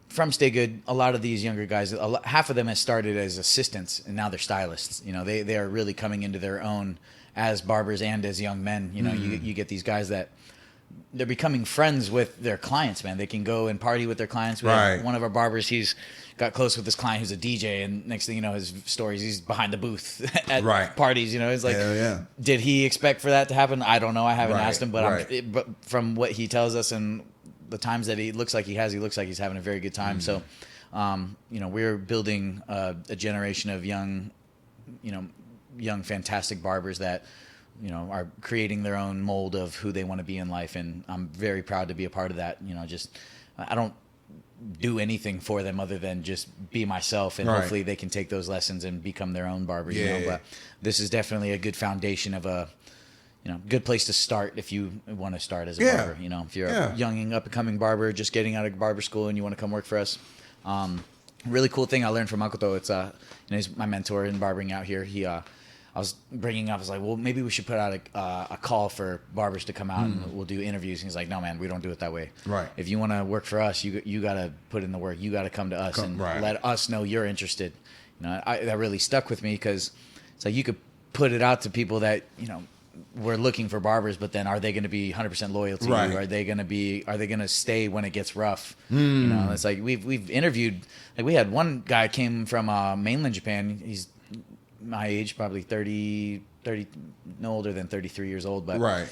from Stay Good, a lot of these younger guys, half of them has started as assistants, and now they're stylists. You know, they are really coming into their own as barbers and as young men. You know, you get these guys that they're becoming friends with their clients, man. They can go and party with their clients. We have one of our barbers, he's got close with this client who's a DJ, and next thing you know, his stories, he's behind the booth at parties. You know, it's like, did he expect for that to happen? I don't know. I haven't asked him, but but from what he tells us and the times that he looks like he's having a very good time. So, you know, we're building a generation of young, fantastic barbers that, you know, are creating their own mold of who they want to be in life. And I'm very proud to be a part of that. You know, just, I don't do anything for them other than just be myself, and hopefully they can take those lessons and become their own barber, you know, but this is definitely a good foundation of a, you know, good place to start if you want to start as a barber. You know, if you're a young up and coming barber just getting out of barber school and you want to come work for us. Really cool thing I learned from Makoto. It's you know, he's my mentor in barbering out here. I was bringing up. I was like, well, maybe we should put out a call for barbers to come out and we'll do interviews. And he's like, no, man, we don't do it that way. Right. If you want to work for us, you got to put in the work. You got to come to us and let us know you're interested. You know, that really stuck with me because it's like you could put it out to people that, you know, we're looking for barbers, but then are they going to be 100% loyal to you? Are they going to stay when it gets rough? You know, it's like we've interviewed, like we had one guy came from mainland Japan. He's my age, probably 30, no older than 33 years old, but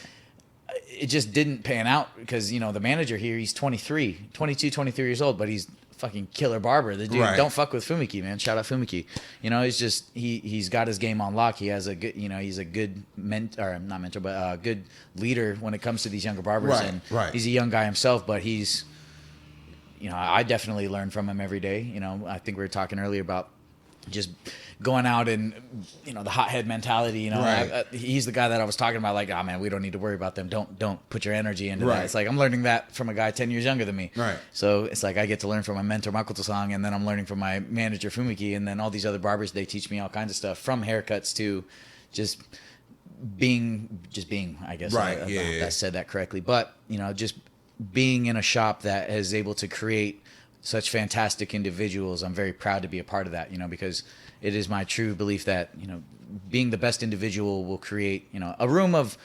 it just didn't pan out because, you know, the manager here, he's 22, 23 years old, but he's fucking killer barber. The dude, don't fuck with Fumiki, man. Shout out Fumiki. You know, he's just he's got his game on lock. He has a good, you know, he's a good good leader when it comes to these younger barbers. He's a young guy himself, but he's, you know, I definitely learn from him every day. You know, I think we were talking earlier about just going out and, you know, the hothead mentality, you know, he's the guy that I was talking about, like, oh man, we don't need to worry about them. Don't put your energy into that. It's like, I'm learning that from a guy 10 years younger than me. So it's like, I get to learn from my mentor, Makoto-san, and then I'm learning from my manager, Fumiki, and then all these other barbers, they teach me all kinds of stuff from haircuts to just being, I guess. I said that correctly. But, you know, just being in a shop that is able to create such fantastic individuals, I'm very proud to be a part of that, you know, because it is my true belief that, you know, being the best individual will create, you know, a room of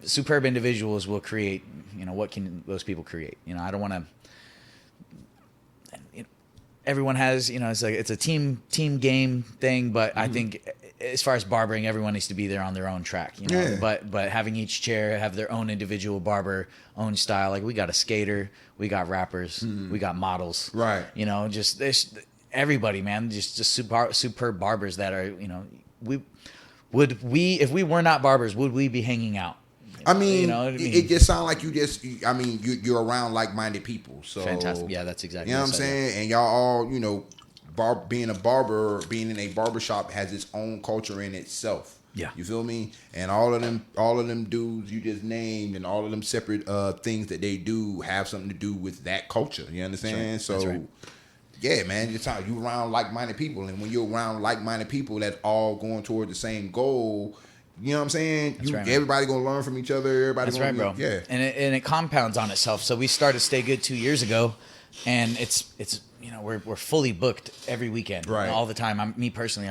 superb individuals will create, you know, what can those people create? You know, I don't want to, you know, everyone has, you know, it's like, it's a team game thing, but I think as far as barbering, everyone needs to be there on their own track, you know. Yeah. But having each chair have their own individual barber, own style. Like we got a skater, we got rappers, we got models, Right. You know, just this everybody, man, just superb barbers that are, you know, if we were not barbers, would we be hanging out? I mean, You know what I mean? it just sounds like you're around like-minded people. So Fantastic. Yeah, that's exactly. You know what I'm saying? And y'all all, you know, being a barber, being in a barbershop has its own culture in itself. Yeah. You feel me? And all of them dudes you just named and all of them separate things that they do have something to do with that culture. You understand? Right. So That's right. yeah, man, you around like-minded people, and when you're around like-minded people that's all going toward the same goal, you know what I'm saying? That's right, man. Everybody gonna learn from each other. Everybody That's gonna right, bro. Yeah. And it compounds on itself. So we started Stay Good 2 years ago, and it's you know, we're fully booked every weekend, Right. all the time. I'm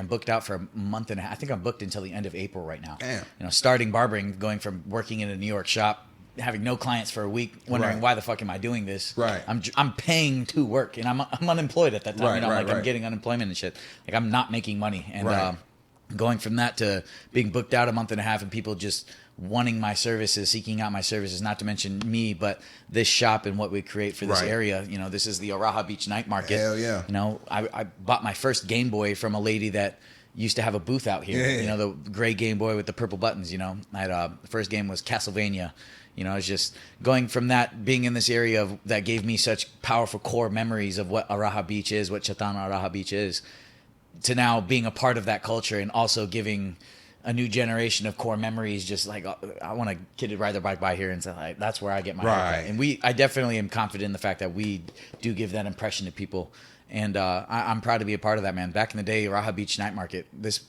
booked out for a month and a half. I think I'm booked until the end of April right now. Damn. You know, starting barbering, going from working in a New York shop, having no clients for a week, wondering Right. why the fuck am I doing this? Right. I'm paying to work, and I'm unemployed at that time. Right, you know, right, like I'm right. getting unemployment and shit. Like I'm not making money, and Right. going from that to being booked out a month and a half, and people just wanting my services, seeking out my services, not to mention me, but this shop and what we create for this Right. area. You know, this is the Araha Beach Night Market. Hell yeah. You know, I bought my first Game Boy from a lady that used to have a booth out here. Yeah. You know, the gray Game Boy with the purple buttons, you know. I had, the first game was Castlevania. You know, it's just going from that, being in this area that gave me such powerful core memories of what Araha Beach is, what Chatana Araha Beach is, to now being a part of that culture and also giving a new generation of core memories. Just like, I want a kid to ride their bike by here and say, like, that's where I get my haircut. Right. And I definitely am confident in the fact that we do give that impression to people. And I'm proud to be a part of that, man. Back in the day, Raha Beach Night Market, this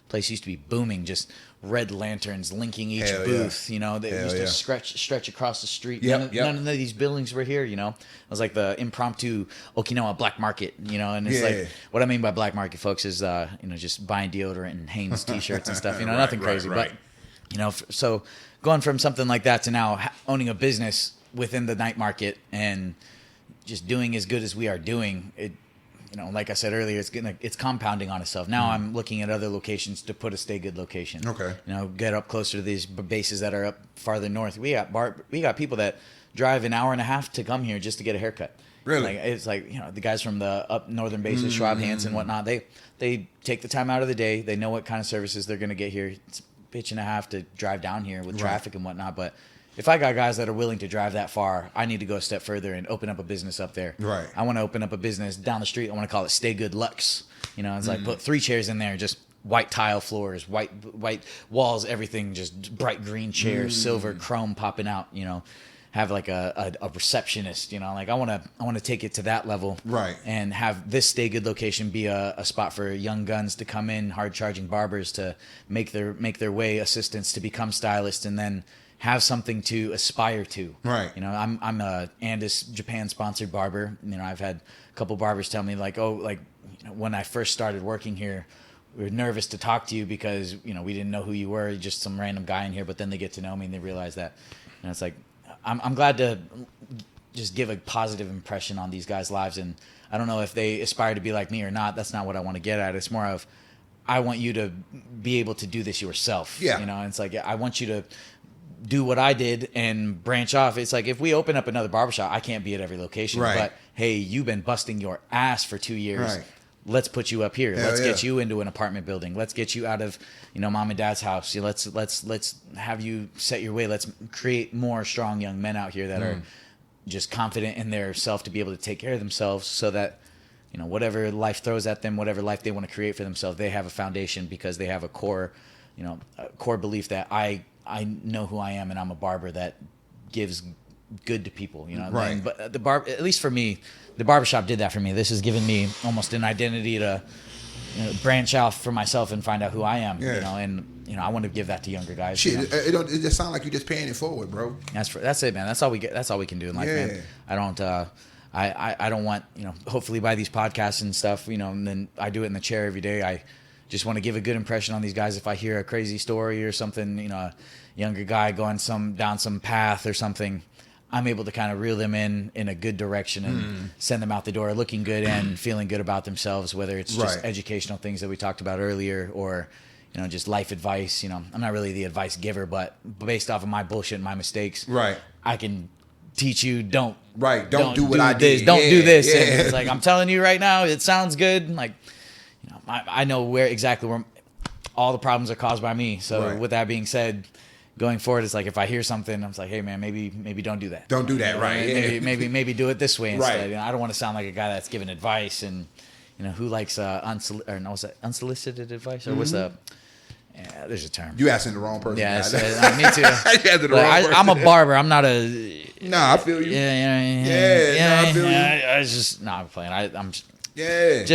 place used to be booming, just red lanterns linking each Hell booth. yeah. You know, they Hell used to yeah. stretch across the street. Yep, None of these buildings were here, you know. It was like the impromptu Okinawa black market, you know. And it's Yeah. like, what I mean by black market, folks, is you know, just buying deodorant and Hanes t-shirts and stuff. You know, Right, nothing right, crazy, right. but you know, so going from something like that to now owning a business within the night market and just doing as good as we are doing it. You know, like I said earlier, it's compounding on itself. Now I'm looking at other locations to put a Stay Good location. Okay. You know, get up closer to these bases that are up farther north. We got people that drive an hour and a half to come here just to get a haircut. Really? Like, it's like, you know, the guys from the up northern bases, Schwab, Hansen, and whatnot. They take the time out of the day. They know what kind of services they're going to get here. It's a bitch and a half to drive down here with traffic and whatnot, but if I got guys that are willing to drive that far, I need to go a step further and open up a business up there. Right. I want to open up a business down the street. I want to call it Stay Good Lux. You know, it's like put 3 chairs in there, just white tile floors, white walls, everything, just bright green chairs, silver chrome popping out. You know, have like a receptionist. You know, like I want to take it to that level. Right. And have this Stay Good location be a spot for young guns to come in, hard charging barbers to make their way, assistants to become stylists, and then have something to aspire to. Right. You know, I'm a Andis Japan sponsored barber. You know, I've had a couple barbers tell me like, oh, like, you know, when I first started working here, we were nervous to talk to you because, you know, we didn't know who you were, just some random guy in here. But then they get to know me and they realize that. And it's like, I'm glad to just give a positive impression on these guys' lives. And I don't know if they aspire to be like me or not. That's not what I want to get at. It's more of, I want you to be able to do this yourself. Yeah. You know, and it's like, I want you to do what I did and branch off. It's like, if we open up another barbershop, I can't be at every location. Right. But hey, you've been busting your ass for 2 years. Right. Let's put you up here. Hell Let's yeah. get you into an apartment building. Let's get you out of, you know, mom and dad's house. Let's have you set your way. Let's create more strong young men out here that are just confident in their self to be able to take care of themselves, so that, you know, whatever life throws at them, whatever life they want to create for themselves, they have a foundation because they have a core, you know, a core belief that I know who I am and I'm a barber that gives good to people, you know. Right. And, but at least for me, the barbershop did that for me. This has given me almost an identity to, you know, branch out for myself and find out who I am. Yeah. You know, and you know, I want to give that to younger guys. Shit, You know? it just sounds like you're just paying it forward, bro. That's it, man. That's all we get. That's all we can do in life, Yeah. man. I don't want, you know, hopefully by these podcasts and stuff, you know, and then I do it in the chair every day. I just want to give a good impression on these guys. If I hear a crazy story or something, you know, a younger guy going down some path or something, I'm able to kind of reel them in a good direction and send them out the door looking good and feeling good about themselves, whether it's just Right. educational things that we talked about earlier, or, just life advice. I'm not really the advice giver, but based off of my bullshit and my mistakes, Right. I can teach you don't do what I did. Don't do this. Yeah. And it's like, I'm telling you right now, it sounds good. Like, I know exactly where all the problems are caused by me. So with that being said, going forward, it's like if I hear something, I'm like, hey man, maybe don't do that. Don't do that, right? Maybe do it this way instead. Right. I don't want to sound like a guy that's giving advice and who likes unsolicited advice, or what's the there's a term. You asking the wrong person. Yeah, me too. You asking the wrong person. I'm a barber. I'm not a. Nah, I feel you. I feel you. I just I'm playing. I'm just that's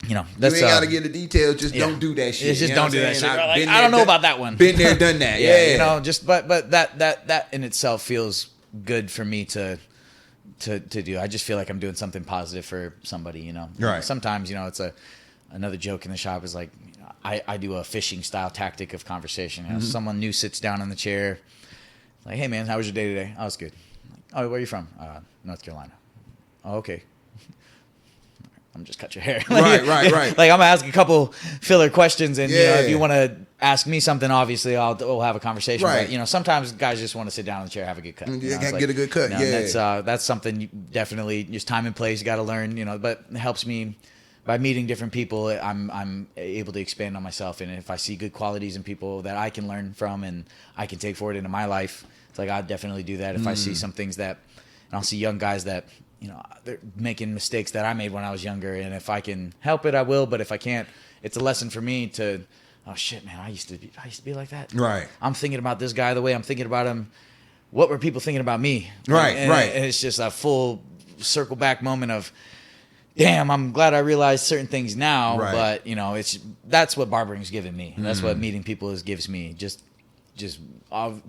you ain't gotta get the details. Just don't do that shit. Just don't do that shit. I don't know about that one. Been there, done that. Yeah. But that in itself feels good for me to do. I just feel like I'm doing something positive for somebody. Right. Sometimes it's another joke in the shop is like. I do a fishing style tactic of conversation. Someone new sits down in the chair, like, "Hey man, how was your day today?" "Oh, it's good." Like, "Oh, where are you from?" "North Carolina." "Oh, okay." I'm just cut your hair. Right. Like I'm gonna ask a couple filler questions, and if you want to ask me something, obviously we'll have a conversation. Right. But sometimes guys just want to sit down in the chair, have a good cut. Get a good cut. That's something you definitely just time and place. You got to learn. But it helps me. By meeting different people, I'm able to expand on myself, and if I see good qualities in people that I can learn from and I can take forward into my life, it's like I'll definitely do that. If I see some things and I'll see young guys that they're making mistakes that I made when I was younger, and if I can help it, I will. But if I can't, it's a lesson for me to, oh shit, man, I used to be like that. Right. I'm thinking about this guy the way I'm thinking about him. What were people thinking about me? Right. And it's just a full circle back moment of. Damn, I'm glad I realized certain things now, but that's what barbering's given me. That's what meeting people gives me. Just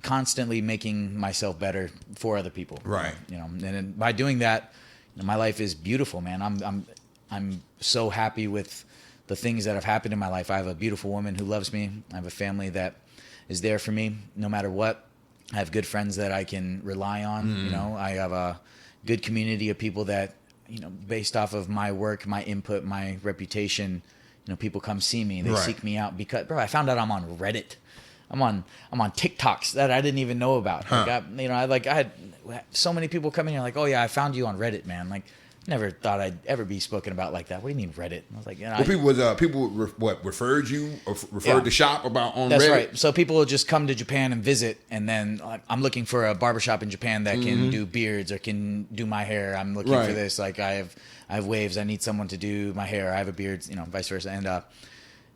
constantly making myself better for other people. Right. And by doing that, my life is beautiful, man. I'm so happy with the things that have happened in my life. I have a beautiful woman who loves me. I have a family that is there for me no matter what. I have good friends that I can rely on. I have a good community of people that. Based off of my work, my input, my reputation, people come see me. They seek me out because, bro, I found out I'm on Reddit. I'm on TikToks that I didn't even know about. Huh. I had so many people come in here like, oh yeah, I found you on Reddit, man. Like, never thought I'd ever be spoken about like that. What do you mean Reddit? I was like, people referred you or referred the shop about on Reddit? That's right. So people will just come to Japan and visit, and then I'm looking for a barbershop in Japan that can do beards or can do my hair. I'm looking for this. Like I have waves. I need someone to do my hair. I have a beard. Vice versa. And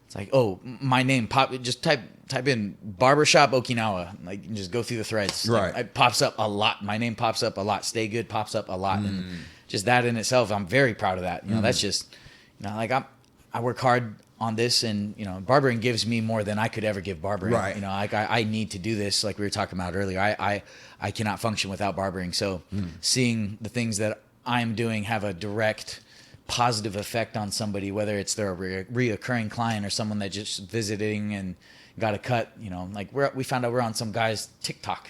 it's like, oh, my name just type in barbershop Okinawa. Like, and just go through the threads. Right. It pops up a lot. My name pops up a lot. Stay Good pops up a lot, and just that in itself, I'm very proud of that. That's just, like I work hard on this, and barbering gives me more than I could ever give barbering. Right. Like I need to do this, like we were talking about earlier. I cannot function without barbering. So seeing the things that I'm doing have a direct positive effect on somebody, whether it's their reoccurring client or someone that just visiting and got a cut. Like we found out we're on some guy's TikTok,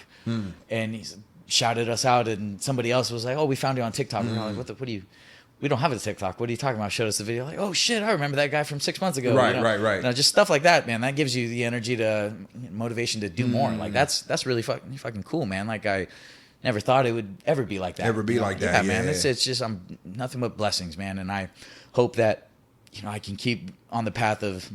and he's shouted us out, and somebody else was like, "Oh, we found you on TikTok." And we're like, "What do you? We don't have a TikTok. What are you talking about?" Showed us the video. Like, "Oh shit, I remember that guy from 6 months ago." Right. Just stuff like that, man. That gives you the energy motivation to do more. Like that's really fucking cool, man. Like I never thought it would ever be like that. Yeah, man. It's just I'm nothing but blessings, man. And I hope that I can keep on the path of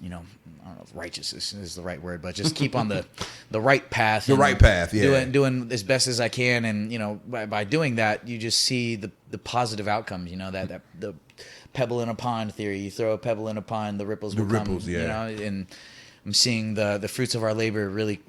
I don't know if righteous is the right word, but just keep on the right path. The right path, yeah. Doing as best as I can, and by doing that, you just see the positive outcomes. That the pebble in a pond theory. You throw a pebble in a pond, the ripples will come. And I'm seeing the fruits of our labor really,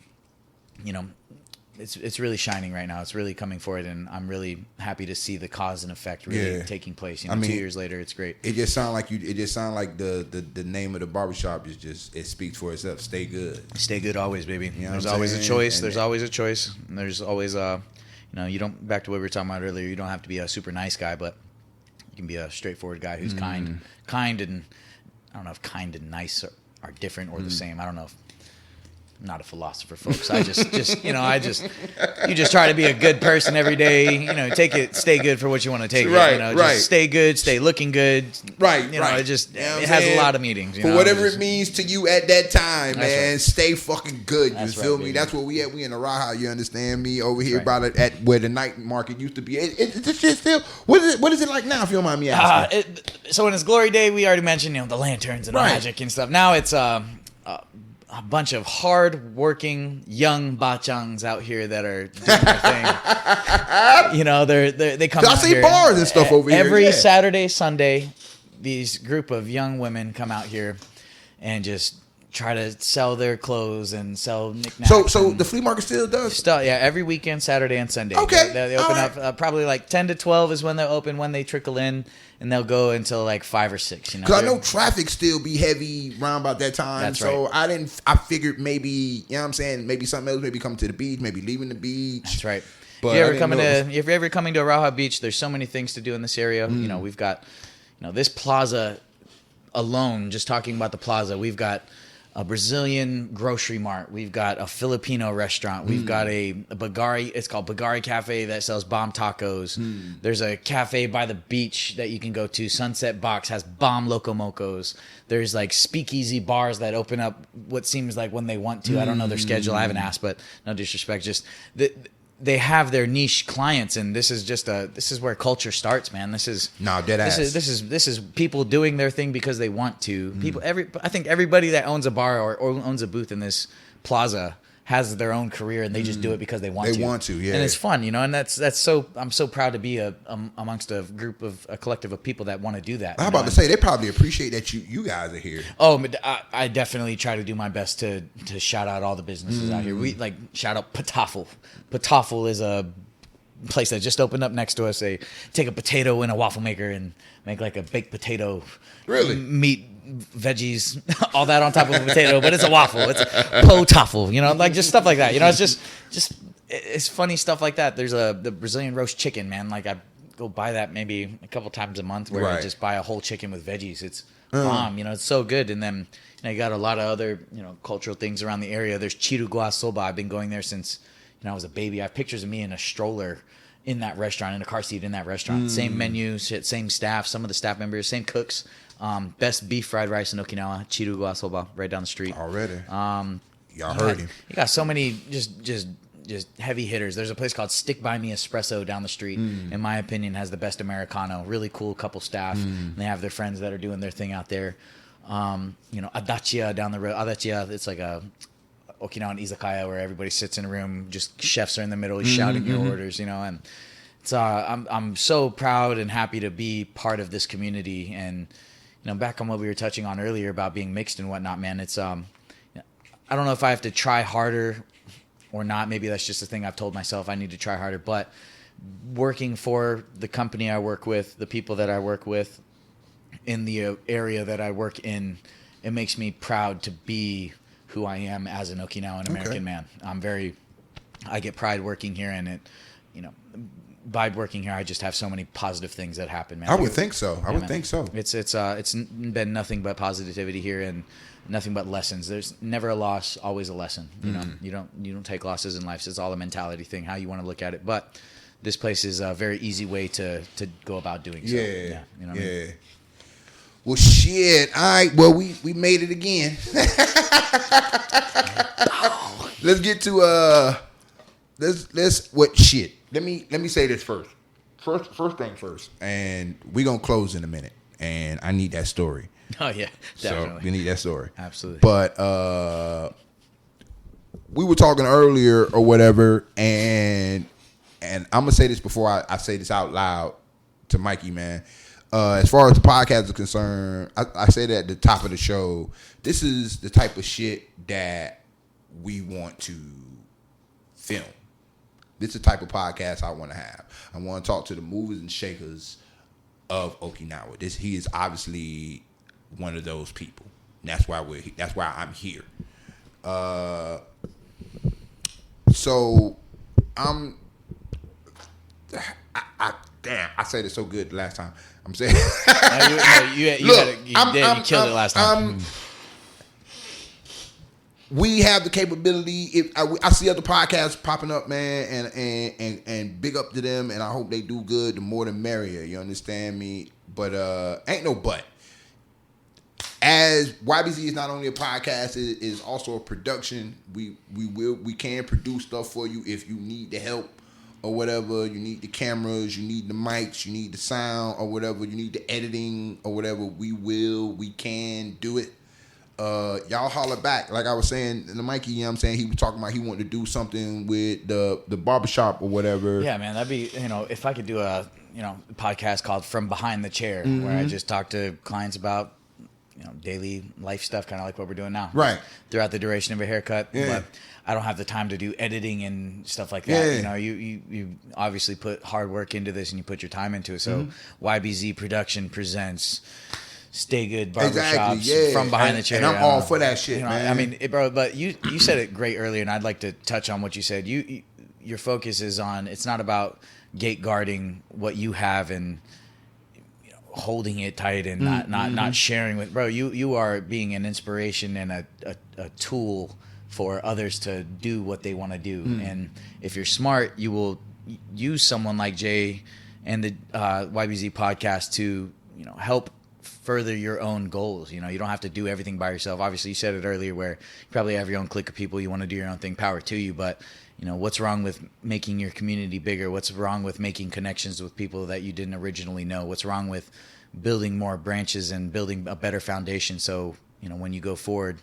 it's really shining right now. It's really coming forward, and I'm really happy to see the cause and effect really taking place. 2 years later, it's great. It just sounds like the name of the barbershop is just, it speaks for itself. Stay good. Stay good always, baby. There's always a choice. There's always a choice. And there's always you don't, back to what we were talking about earlier, you don't have to be a super nice guy, but you can be a straightforward guy who's kind, and I don't know if kind and nice are different or the same. I don't know if not a philosopher, folks. I just you just try to be a good person every day. You know, stay good for what you want to take. Right, You know, right. just stay good, stay looking good. Right, You know, right. it has a lot of meanings. For whatever it means to you at that time, man. right. Stay fucking good. You That's feel right, me? baby. That's where we at. We in the Raha. You understand me? Over here Right. by at where the night market used to be. Is this shit still? What is it like now? If you don't mind me asking. So in its glory day, we already mentioned, the lanterns and the Right. magic and stuff. Now it's a bunch of hard-working young bachangs out here that are doing their thing. They come I out see here bars and stuff over here. every Yeah. Saturday, Sunday. These group of young women come out here and just try to sell their clothes and sell knickknacks. So and the flea market still does. stuff. Yeah, every weekend, Saturday and Sunday. Okay, They open all up probably like 10 to 12 is when they'll open, when they trickle in, and they'll go until like 5 or 6. Cause I know traffic still be heavy around about that time. That's so right. I figured maybe, you know what I'm saying, maybe something else, maybe coming to the beach, maybe leaving the beach. That's right. But if you're ever coming to Araha Beach, there's so many things to do in this area. We've got, this plaza alone, just talking about the plaza, we've got a Brazilian grocery mart. We've got a Filipino restaurant. We've got a Bagari. It's called Bagari Cafe that sells bomb tacos. There's a cafe by the beach that you can go to. Sunset Box has bomb locomocos. There's like speakeasy bars that open up what seems like when they want to. I don't know their schedule. I haven't asked, but no disrespect. Just they have their niche clients, and this is where culture starts, man. This is This is people doing their thing because they want to. I think everybody that owns a bar or owns a booth in this plaza has their own career, and they just do it because they want to. They want to, yeah. And it's fun, and that's so. I'm so proud to be amongst a collective of people that want to do that. I'm about to say they probably appreciate that you guys are here. Oh, but I definitely try to do my best to shout out all the businesses out here. We shout out Patafel. Patafel is a place that just opened up next to us. They take a potato in a waffle maker and make like a baked potato. Really? Meat, veggies, all that on top of a potato, but it's a waffle. It's potafel, just stuff like that. It's just it's funny stuff like that. There's the Brazilian roast chicken, man. Like I go buy that maybe a couple times a month where I just buy a whole chicken with veggies. It's bomb, it's so good. And then you got a lot of other, cultural things around the area. There's Chirugwa Soba. I've been going there since I was a baby. I have pictures of me in a stroller in that restaurant, in a car seat in that restaurant. Same menu, same staff, some of the staff members, same cooks. Best beef fried rice in Okinawa, Chirugwa Soba, right down the street. Already. Y'all heard him. You got so many just heavy hitters. There's a place called Stick By Me Espresso down the street. In my opinion, has the best Americano. Really cool couple staff. And they have their friends that are doing their thing out there. Adachia down the road. Adachia, it's like a Okinawan izakaya where everybody sits in a room, just chefs are in the middle, he's shouting your orders, and it's I'm so proud and happy to be part of this community. And back on what we were touching on earlier about being mixed and whatnot, man, it's I don't know if I have to try harder or not. Maybe that's just a thing I've told myself I need to try harder. But working for the company I work with, the people that I work with in the area that I work in, it makes me proud to be who I am as an Okinawan American man. I get pride working here, and by working here, I just have so many positive things that happen, man. I would think so. I would man. think so. It's been nothing but positivity here and nothing but lessons. There's never a loss, always a lesson. You don't take losses in life. It's all a mentality thing, how you want to look at it. But this place is a very easy way to go about doing so. Yeah. You know what I mean? Well, shit. All right. Well, we made it again. Let's get to let's what shit. Let me say this first. First thing first. And we're gonna close in a minute. And I need that story. Oh yeah, definitely. So we need that story. Absolutely. But we were talking earlier or whatever, and I'm gonna say this before I say this out loud to Mikey, man. As far as the podcast is concerned, I said at the top of the show, this is the type of shit that we want to film. This is the type of podcast I want to have. I want to talk to the movers and shakers of Okinawa. He is obviously one of those people. And that's why I'm here. So damn, I said it so good last time. I'm saying you killed it last time. we have the capability. If I see other podcasts popping up, man, and big up to them, and I hope they do good. The more the merrier. You understand me? But ain't no but. As YBZ is not only a podcast, it is also a production. We can produce stuff for you if you need the help or whatever. You need the cameras, you need the mics, you need the sound or whatever. You need the editing or whatever. We can do it. Y'all holler back. Like I was saying, the Mikey, you know what I'm saying, he was talking about he wanted to do something with the barbershop or whatever. Yeah, man, that'd be, if I could do a, podcast called From Behind the Chair, where I just talk to clients about, daily life stuff, kind of like what we're doing now. Right. Throughout the duration of a haircut. Yeah. But I don't have the time to do editing and stuff like that. Yeah. You obviously put hard work into this and you put your time into it. So YBZ Production presents Stay Good Barbershop, From Behind the Chair. And I'm all for that shit, man. I mean, bro, but you said it great earlier, and I'd like to touch on what you said. Your focus is on, it's not about gate guarding what you have and holding it tight and not sharing with, bro. You are being an inspiration and a tool for others to do what they want to do. And if you're smart, you will use someone like Jay and the YBZ podcast to help further your own goals. You don't have to do everything by yourself. Obviously, you said it earlier where you probably have your own clique of people, you want to do your own thing, power to you, but what's wrong with making your community bigger? What's wrong with making connections with people that you didn't originally know? What's wrong with building more branches and building a better foundation so when you go forward,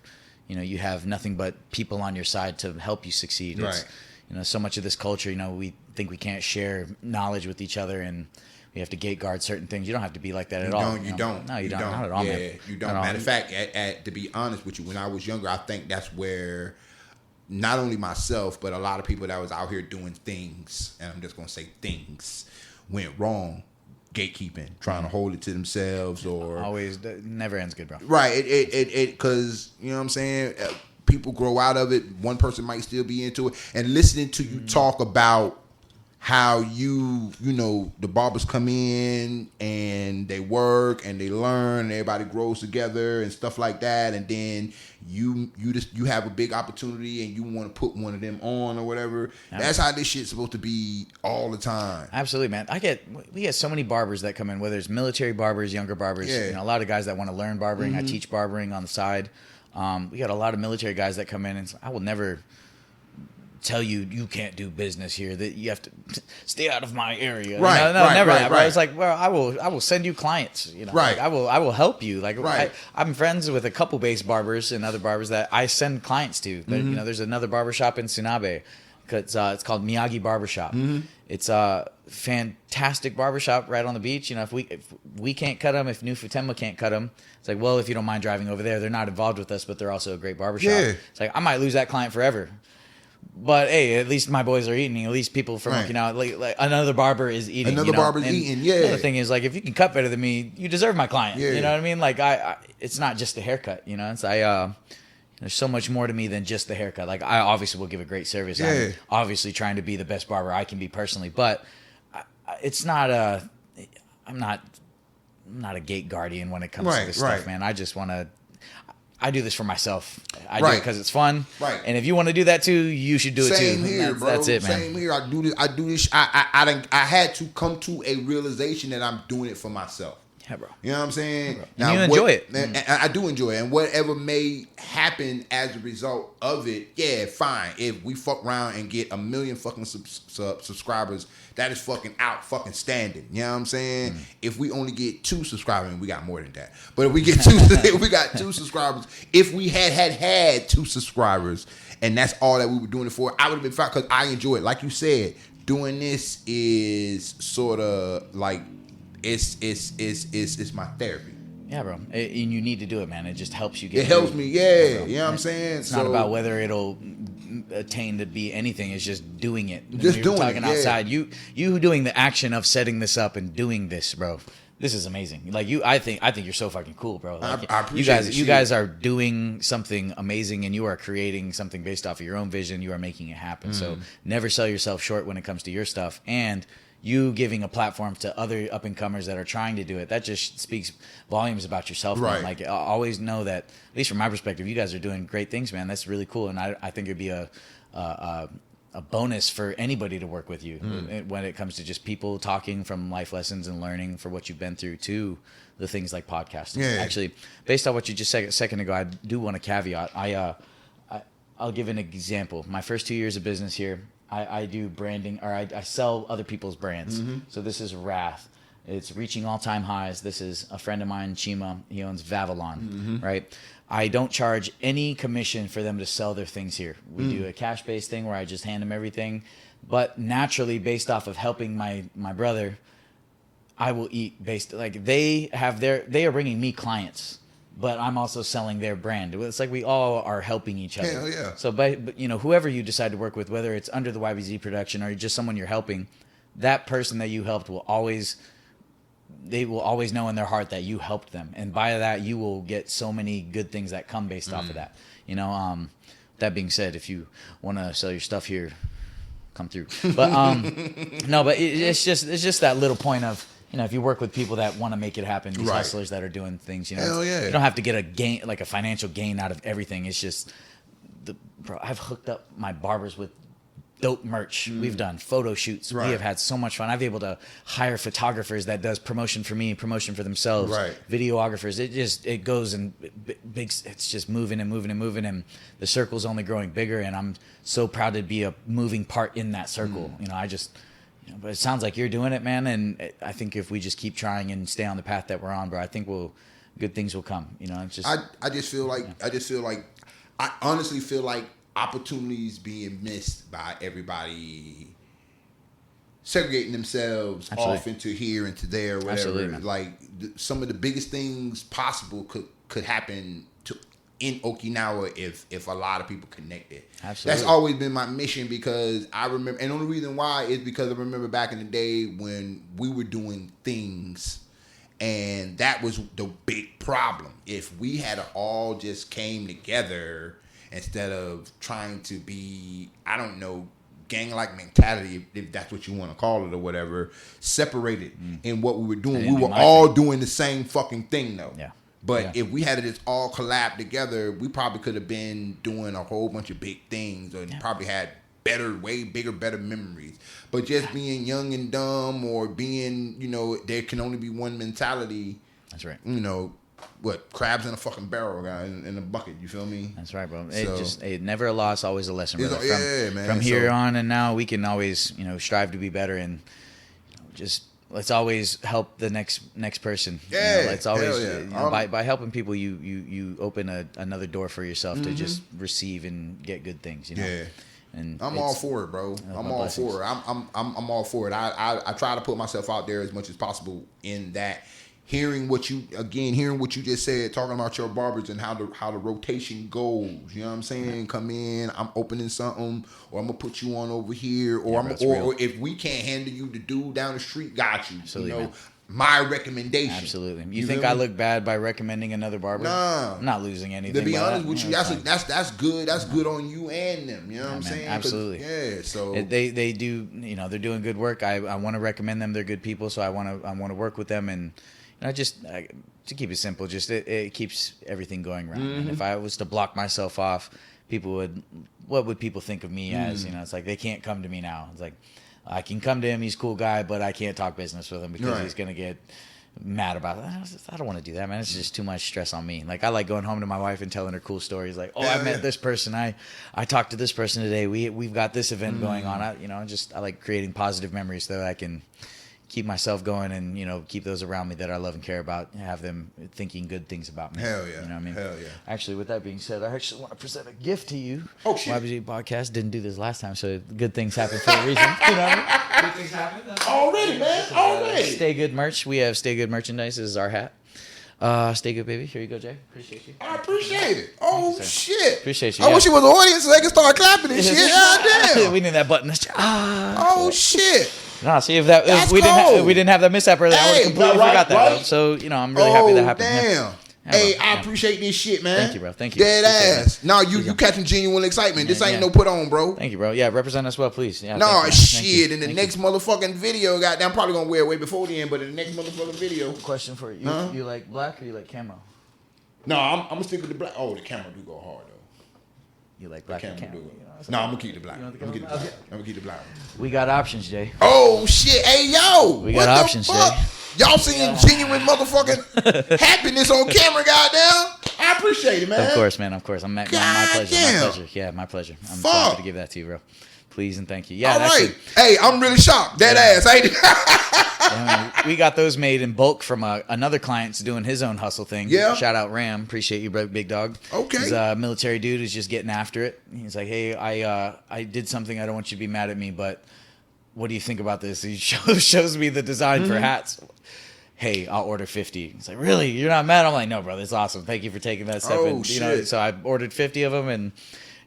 you have nothing but people on your side to help you succeed. Right. It's, so much of this culture, we think we can't share knowledge with each other and we have to gate guard certain things. You don't have to be like that at all. You don't. No, you don't. Not at all, yeah, man. you don't. Matter of fact, to be honest with you, when I was younger, I think that's where not only myself, but a lot of people that was out here doing things, and I'm just going to say things, went wrong. Gatekeeping, trying to hold it to themselves, or always never ends good, bro. Right. It because you know what I'm saying. People grow out of it. One person might still be into it, and listening to you talk about how the barbers come in and they work and they learn and everybody grows together and stuff like that, and then you have a big opportunity and you want to put one of them on or whatever. That's how this shit's supposed to be all the time. Absolutely, man. We get so many barbers that come in, whether it's military barbers, younger barbers, a lot of guys that want to learn barbering. I teach barbering on the side. We got a lot of military guys that come in, and I will never tell you can't do business here, that you have to stay out of my area. Right. Never. Right. It's like, well, I will send you clients, Right. Like, I will help you. Like, right. I'm friends with a couple base barbers and other barbers that I send clients to. There's another barbershop in Tsunabe. It's called Miyagi Barbershop. It's a fantastic barbershop right on the beach. If we can't cut them, if New Futenma can't cut them, it's like, well, if you don't mind driving over there, they're not involved with us, but they're also a great barbershop. Yeah. It's like, I might lose that client forever. But hey, at least my boys are eating. At least people from Okinawa, like another barber is eating. Another barber's eating. Yeah. The thing is, like, if you can cut better than me, you deserve my client. Yeah. You know what I mean? Like, it's not just a haircut. It's there's so much more to me than just the haircut. Like, I obviously will give a great service. Yeah. I'm obviously trying to be the best barber I can be personally, but it's not I'm not a gate guardian when it comes to this stuff, man. I just want to. I do this for myself. I do it because it's fun. Right. And if you want to do that too, you should do it too. Same here, bro. That's it, man. Same here. I do this. I had to come to a realization that I'm doing it for myself. Yeah, bro. You know what I'm saying? Yeah, now, you enjoy it. And I do enjoy it. And whatever may happen as a result of it, yeah, fine. If we fuck around and get 1 million fucking subscribers, that is fucking out fucking standing. You know what I'm saying? If we only get 2 subscribers, we got more than that. But if we get 2, if we got 2 subscribers, if we had 2 subscribers, and that's all that we were doing it for, I would have been fine because I enjoy it. Like you said, doing this is sort of like it's my therapy. Yeah, bro. And you need to do it, man. It just helps you get. It helps me, yeah. You know what I'm saying? It's not about whether it'll attain to be anything. It's just doing it. Just doing it. Talking outside, you doing the action of setting this up and doing this, bro. This is amazing. Like I think you're so fucking cool, bro. Like, I appreciate you guys are doing something amazing, and you are creating something based off of your own vision. You are making it happen. So never sell yourself short when it comes to your stuff, and you giving a platform to other up and comers that are trying to do it. That just speaks volumes about yourself. Right. Man. Like, I always know that, at least from my perspective, you guys are doing great things, man. That's really cool. And I think it'd be a bonus for anybody to work with you when it comes to just people talking from life lessons and learning for what you've been through to the things like podcasting. Yeah. Actually, based on what you just said a second ago, I do want to caveat. I'll give an example. My first 2 years of business here, I do branding, or I sell other people's brands. So this is Wrath. It's reaching all-time highs. This is a friend of mine, Chima. He owns Vavalon, right? I don't charge any commission for them to sell their things here. We do a cash-based thing where I just hand them everything. But naturally, based off of helping my brother, I will eat based, like they are bringing me clients, but I'm also selling their brand. It's like we all are helping each other. Hell yeah. So, but whoever you decide to work with, whether it's under the YBZ production or just someone you're helping, that person that you helped will always know in their heart that you helped them, and by that you will get so many good things that come based off of that. That being said, if you want to sell your stuff here, come through. But no, but it's just that little point of, if you work with people that want to make it happen, these hustlers that are doing things, Hell yeah. you don't have to get a gain, like a financial gain out of everything. It's just, I've hooked up my barbers with dope merch. We've done photo shoots. We have had so much fun. I've been able to hire photographers that does promotion for me, promotion for themselves, videographers. It goes and big. It's just moving and moving and moving, and the circle's only growing bigger. And I'm so proud to be a moving part in that circle. But it sounds like you're doing it, man. And I think if we just keep trying and stay on the path that we're on, bro, I think good things will come. It's just. I just feel like I honestly feel like opportunities being missed by everybody segregating themselves off into here and to there, whatever. Absolutely, like some of the biggest things possible could happen in Okinawa if a lot of people connected. Absolutely. That's always been my mission, because I remember, and the only reason why is because I remember back in the day when we were doing things, and that was the big problem. If we had all just came together instead of trying to be, I don't know, gang-like mentality, if that's what you want to call it or whatever, separated in what we were doing. We were all doing the same fucking thing, though. Yeah. But if we had it just all collab together, we probably could have been doing a whole bunch of big things, and probably had way bigger, better memories. But just being young and dumb, or being, there can only be one mentality. That's right. What, crabs in a fucking barrel, guy, in a bucket. You feel me? That's right, bro. It never a loss, always a lesson, brother. Man. From here on and now, we can always, strive to be better, and just let's always help the next person. Let's always, by helping people, you open another door for yourself to just receive and get good things. Yeah. And I'm all for it, bro. I'm all for it. I'm all for it. I try to put myself out there as much as possible in that. Hearing what you just said, talking about your barbers and how the rotation goes. You know what I'm saying? Come in, I'm opening something, or I'm gonna put you on over here, or or if we can't handle you, the dude down the street got you. Absolutely, my recommendation. Absolutely. You think I look bad by recommending another barber? Nah, I'm not losing anything. To be honest with you, that's good. That's good on you and them. You know what I'm saying? Absolutely. Yeah. So they do. They're doing good work. I want to recommend them. They're good people, so I want to work with them. And to keep it simple, just it keeps everything going around. And if I was to block myself off, what would people think of me as? It's like they can't come to me now. It's like I can come to him, he's a cool guy, but I can't talk business with him because he's gonna get mad about it. I don't want to do that, man. It's just too much stress on me. Like I like going home to my wife and telling her cool stories. Like, I met this person. I talked to this person today. We've got this event going on. I like creating positive memories so that I can keep myself going and, keep those around me that I love and care about, and have them thinking good things about me. Hell yeah. You know what I mean? Hell yeah. Actually, with that being said, I actually want to present a gift to you. Oh, shit. YBZ Podcast didn't do this last time, so good things happen for a reason. You know what I mean? Good things happen. Already, man. Already. Stay Good merch. We have Stay Good merchandise. This is our hat. Stay good, baby. Here you go, Jay. Appreciate you. I appreciate it. Oh, shit. Appreciate you. I wish you was an audience so they could start clapping and shit. God damn. We need that button. Oh, shit. Nah, see if we didn't have that mishap earlier, I would have completely forgot that. Though. So I'm really happy that happened. Damn. Yeah. Hey, bro. I appreciate this shit, man. Thank you, bro. Thank you. Dead Appreciate ass. No, you catching genuine excitement. This ain't no put on, bro. Thank you, bro. Yeah, represent us well, please. Yeah, No, shit. In the Thank next motherfucking video, goddamn, I'm probably gonna wear it way before the end, but in the next motherfucking video. Question for you. You like black or you like camo? No, I'm gonna stick with the black. Oh, the camera do go hard though. You like black or camo? No, I'm gonna keep the black. I'm gonna keep the black. We got options, Jay. Oh shit! Hey yo, we got options, Jay. Y'all seeing genuine motherfucking happiness on camera, goddamn. I appreciate it, man. Of course, man. Of course. My pleasure. My pleasure. Yeah, my pleasure. I'm happy to give that to you, bro. Please and thank you. Yeah. All right. Hey, I'm really shocked. That ass. We got those made in bulk from another client's doing his own hustle thing. Yeah. Shout out Ram. Appreciate you, big dog. Okay. He's a military dude who's just getting after it. He's like, hey, I did something. I don't want you to be mad at me, but what do you think about this? He shows me the design for hats. Hey, I'll order 50. He's like, really? You're not mad? I'm like, no, bro, that's awesome. Thank you for taking that step. Oh, shit. So I ordered 50 of them and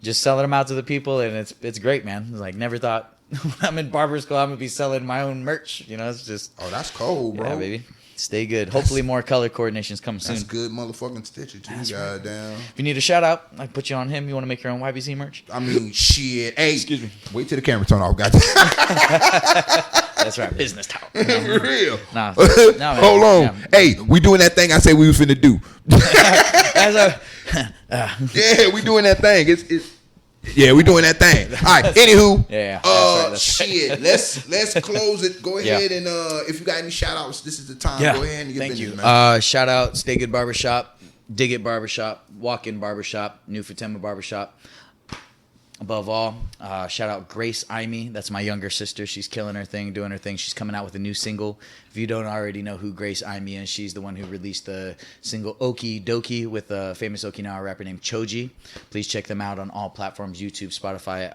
just selling them out to the people, and it's great, man. It's like, never thought when I'm in barber school, I'm going to be selling my own merch. It's just... Oh, that's cold, bro. Yeah, baby. Stay good. Hopefully more color coordinations come soon. That's good motherfucking stitching, too, goddamn. If you need a shout-out, I put you on him. You want to make your own YBZ merch? I mean, shit. Hey. Excuse me. Wait till the camera turn off, goddamn. That's right. Business talk. For real. Nah, hold on. Yeah. Hey, we doing that thing I said we were finna do. Yeah, we doing that thing. Yeah, we doing that thing. All right. Anywho. Yeah. That's right. Let's close it. Go ahead and if you got any shout outs, this is the time. Yeah. Go ahead and get Thank business, you. man. Shout out Stay Good Barbershop, Dig It Barbershop, Walk In Barbershop, New Fatima Barbershop. Above all, shout out Grace Imee. That's my younger sister. She's killing her thing, doing her thing. She's coming out with a new single. If you don't already know who Grace Imee is, she's the one who released the single Okie Dokie with a famous Okinawa rapper named Choji. Please check them out on all platforms, YouTube, Spotify,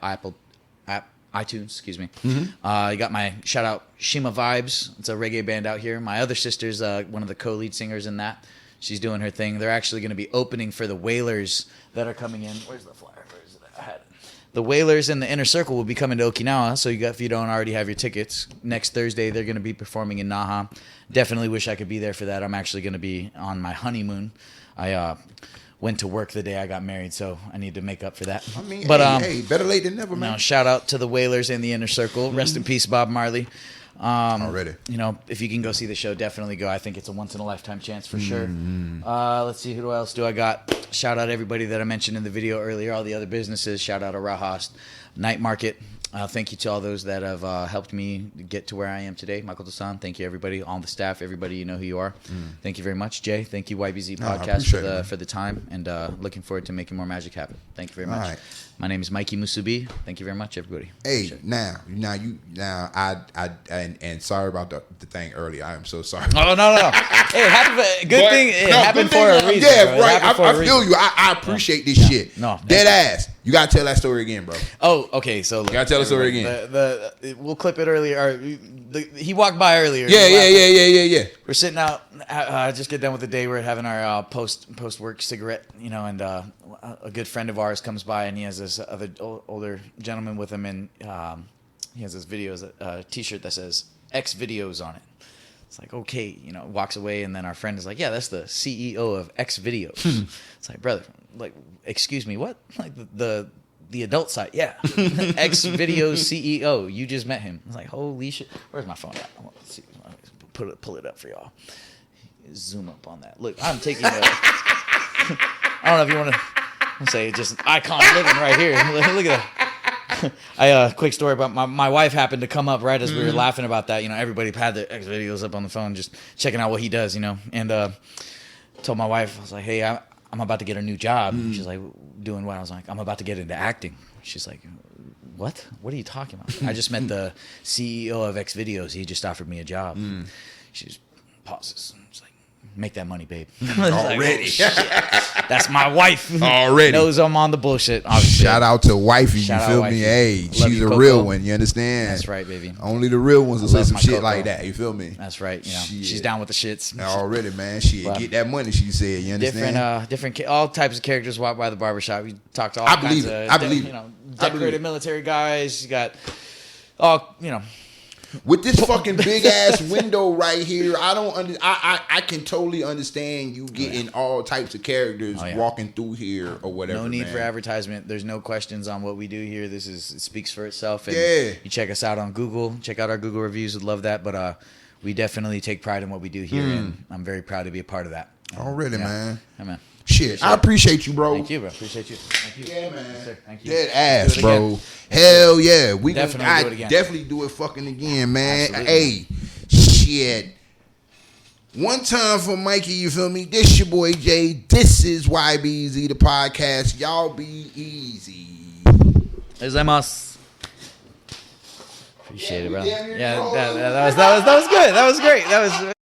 iTunes, excuse me. You got my shout out Shima Vibes. It's a reggae band out here. My other sister's one of the co-lead singers in that. She's doing her thing. They're actually going to be opening for the Whalers that are coming in. Where's the flyer? Where's it? I had it. The Whalers in the Inner Circle will be coming to Okinawa, so if you don't already have your tickets, next Thursday they're going to be performing in Naha. Definitely wish I could be there for that. I'm actually going to be on my honeymoon. I went to work the day I got married, so I need to make up for that. I mean, but hey, better late than never, man. Shout out to the Whalers in the Inner Circle. Rest in peace, Bob Marley. Already. If you can go see the show, definitely go. I think it's a once-in-a-lifetime chance for sure. Let's see, who else do I got? Shout out everybody that I mentioned in the video earlier, all the other businesses. Shout out to Rajas Night Market. Thank you to all those that have helped me get to where I am today. Michael Dasan, thank you, everybody, all the staff, everybody, you know who you are. Thank you very much. Jay, thank you, YBZ Podcast, for the time, and looking forward to making more magic happen. Thank you very much. Right. My name is Mikey Musubi. Thank you very much, everybody. Hey, now, and sorry about the thing earlier. I am so sorry. Oh no. Hey, it happened for a reason. Yeah, bro. right. I feel you. I appreciate this shit. No, dead ass. You gotta tell that story again, bro. Oh, okay. So you gotta tell the story again. We'll clip it earlier. He walked by earlier. Yeah. We're sitting out. Just get done with the day. We're having our post work cigarette, and a good friend of ours comes by, and he has this other older gentleman with him, and he has this T-shirt that says X videos on it. It's like, okay, walks away, and then our friend is like, yeah, that's the CEO of X videos. It's like, brother, like, excuse me, what? Like the adult site, yeah. X videos CEO. You just met him. I was like, holy shit. Where's my phone at? Let's see. Pull it up for y'all. Zoom up on that. Look, I'm taking I don't know if you want to say just icon living right here. Look at that. Quick story about my wife happened to come up right as we were laughing about that. Everybody had their X videos up on the phone, just checking out what he does, and told my wife, I was like, hey, I'm about to get a new job. She's like, doing what? I was like, I'm about to get into acting. She's like, what? What are you talking about? I just met the CEO of X videos. He just offered me a job. She just pauses. It's like, make that money, babe. Already. Like, oh, that's my wife. Already. Knows I'm on the bullshit, obviously. Shout out to wifey, Shout you feel out me? wifey. Hey, Love she's you, a Coco. real one, you understand? That's right, baby. Only the real ones will say love some my shit Coco. like that, you feel me? That's right. Shit. She's down with the shits. Already, man. Get that money, she said, you understand? Different, all types of characters walk by the barbershop. We talk to all kinds of, I believe it. decorated military guys. You got all, With this fucking big ass window right here, I can totally understand you getting all types of characters walking through here or whatever. No need for advertisement. There's no questions on what we do here. It speaks for itself. And you check us out on Google. Check out our Google reviews. Would love that. But we definitely take pride in what we do here, and I'm very proud to be a part of that. Already, man. Yeah, man. Shit, I appreciate you, bro. Thank you, bro. Appreciate you. Thank you. Yeah, man. Yes, sir. Thank you. Dead ass, bro. Again. Hell yeah. We definitely do it again. Definitely do it fucking again, man. Absolutely. Hey, shit. One time for Mikey, you feel me? This your boy Jay. This is YBZ, the podcast. Y'all be easy. Gozaimasu. Appreciate it, bro. Yeah, that was good. That was great. That was.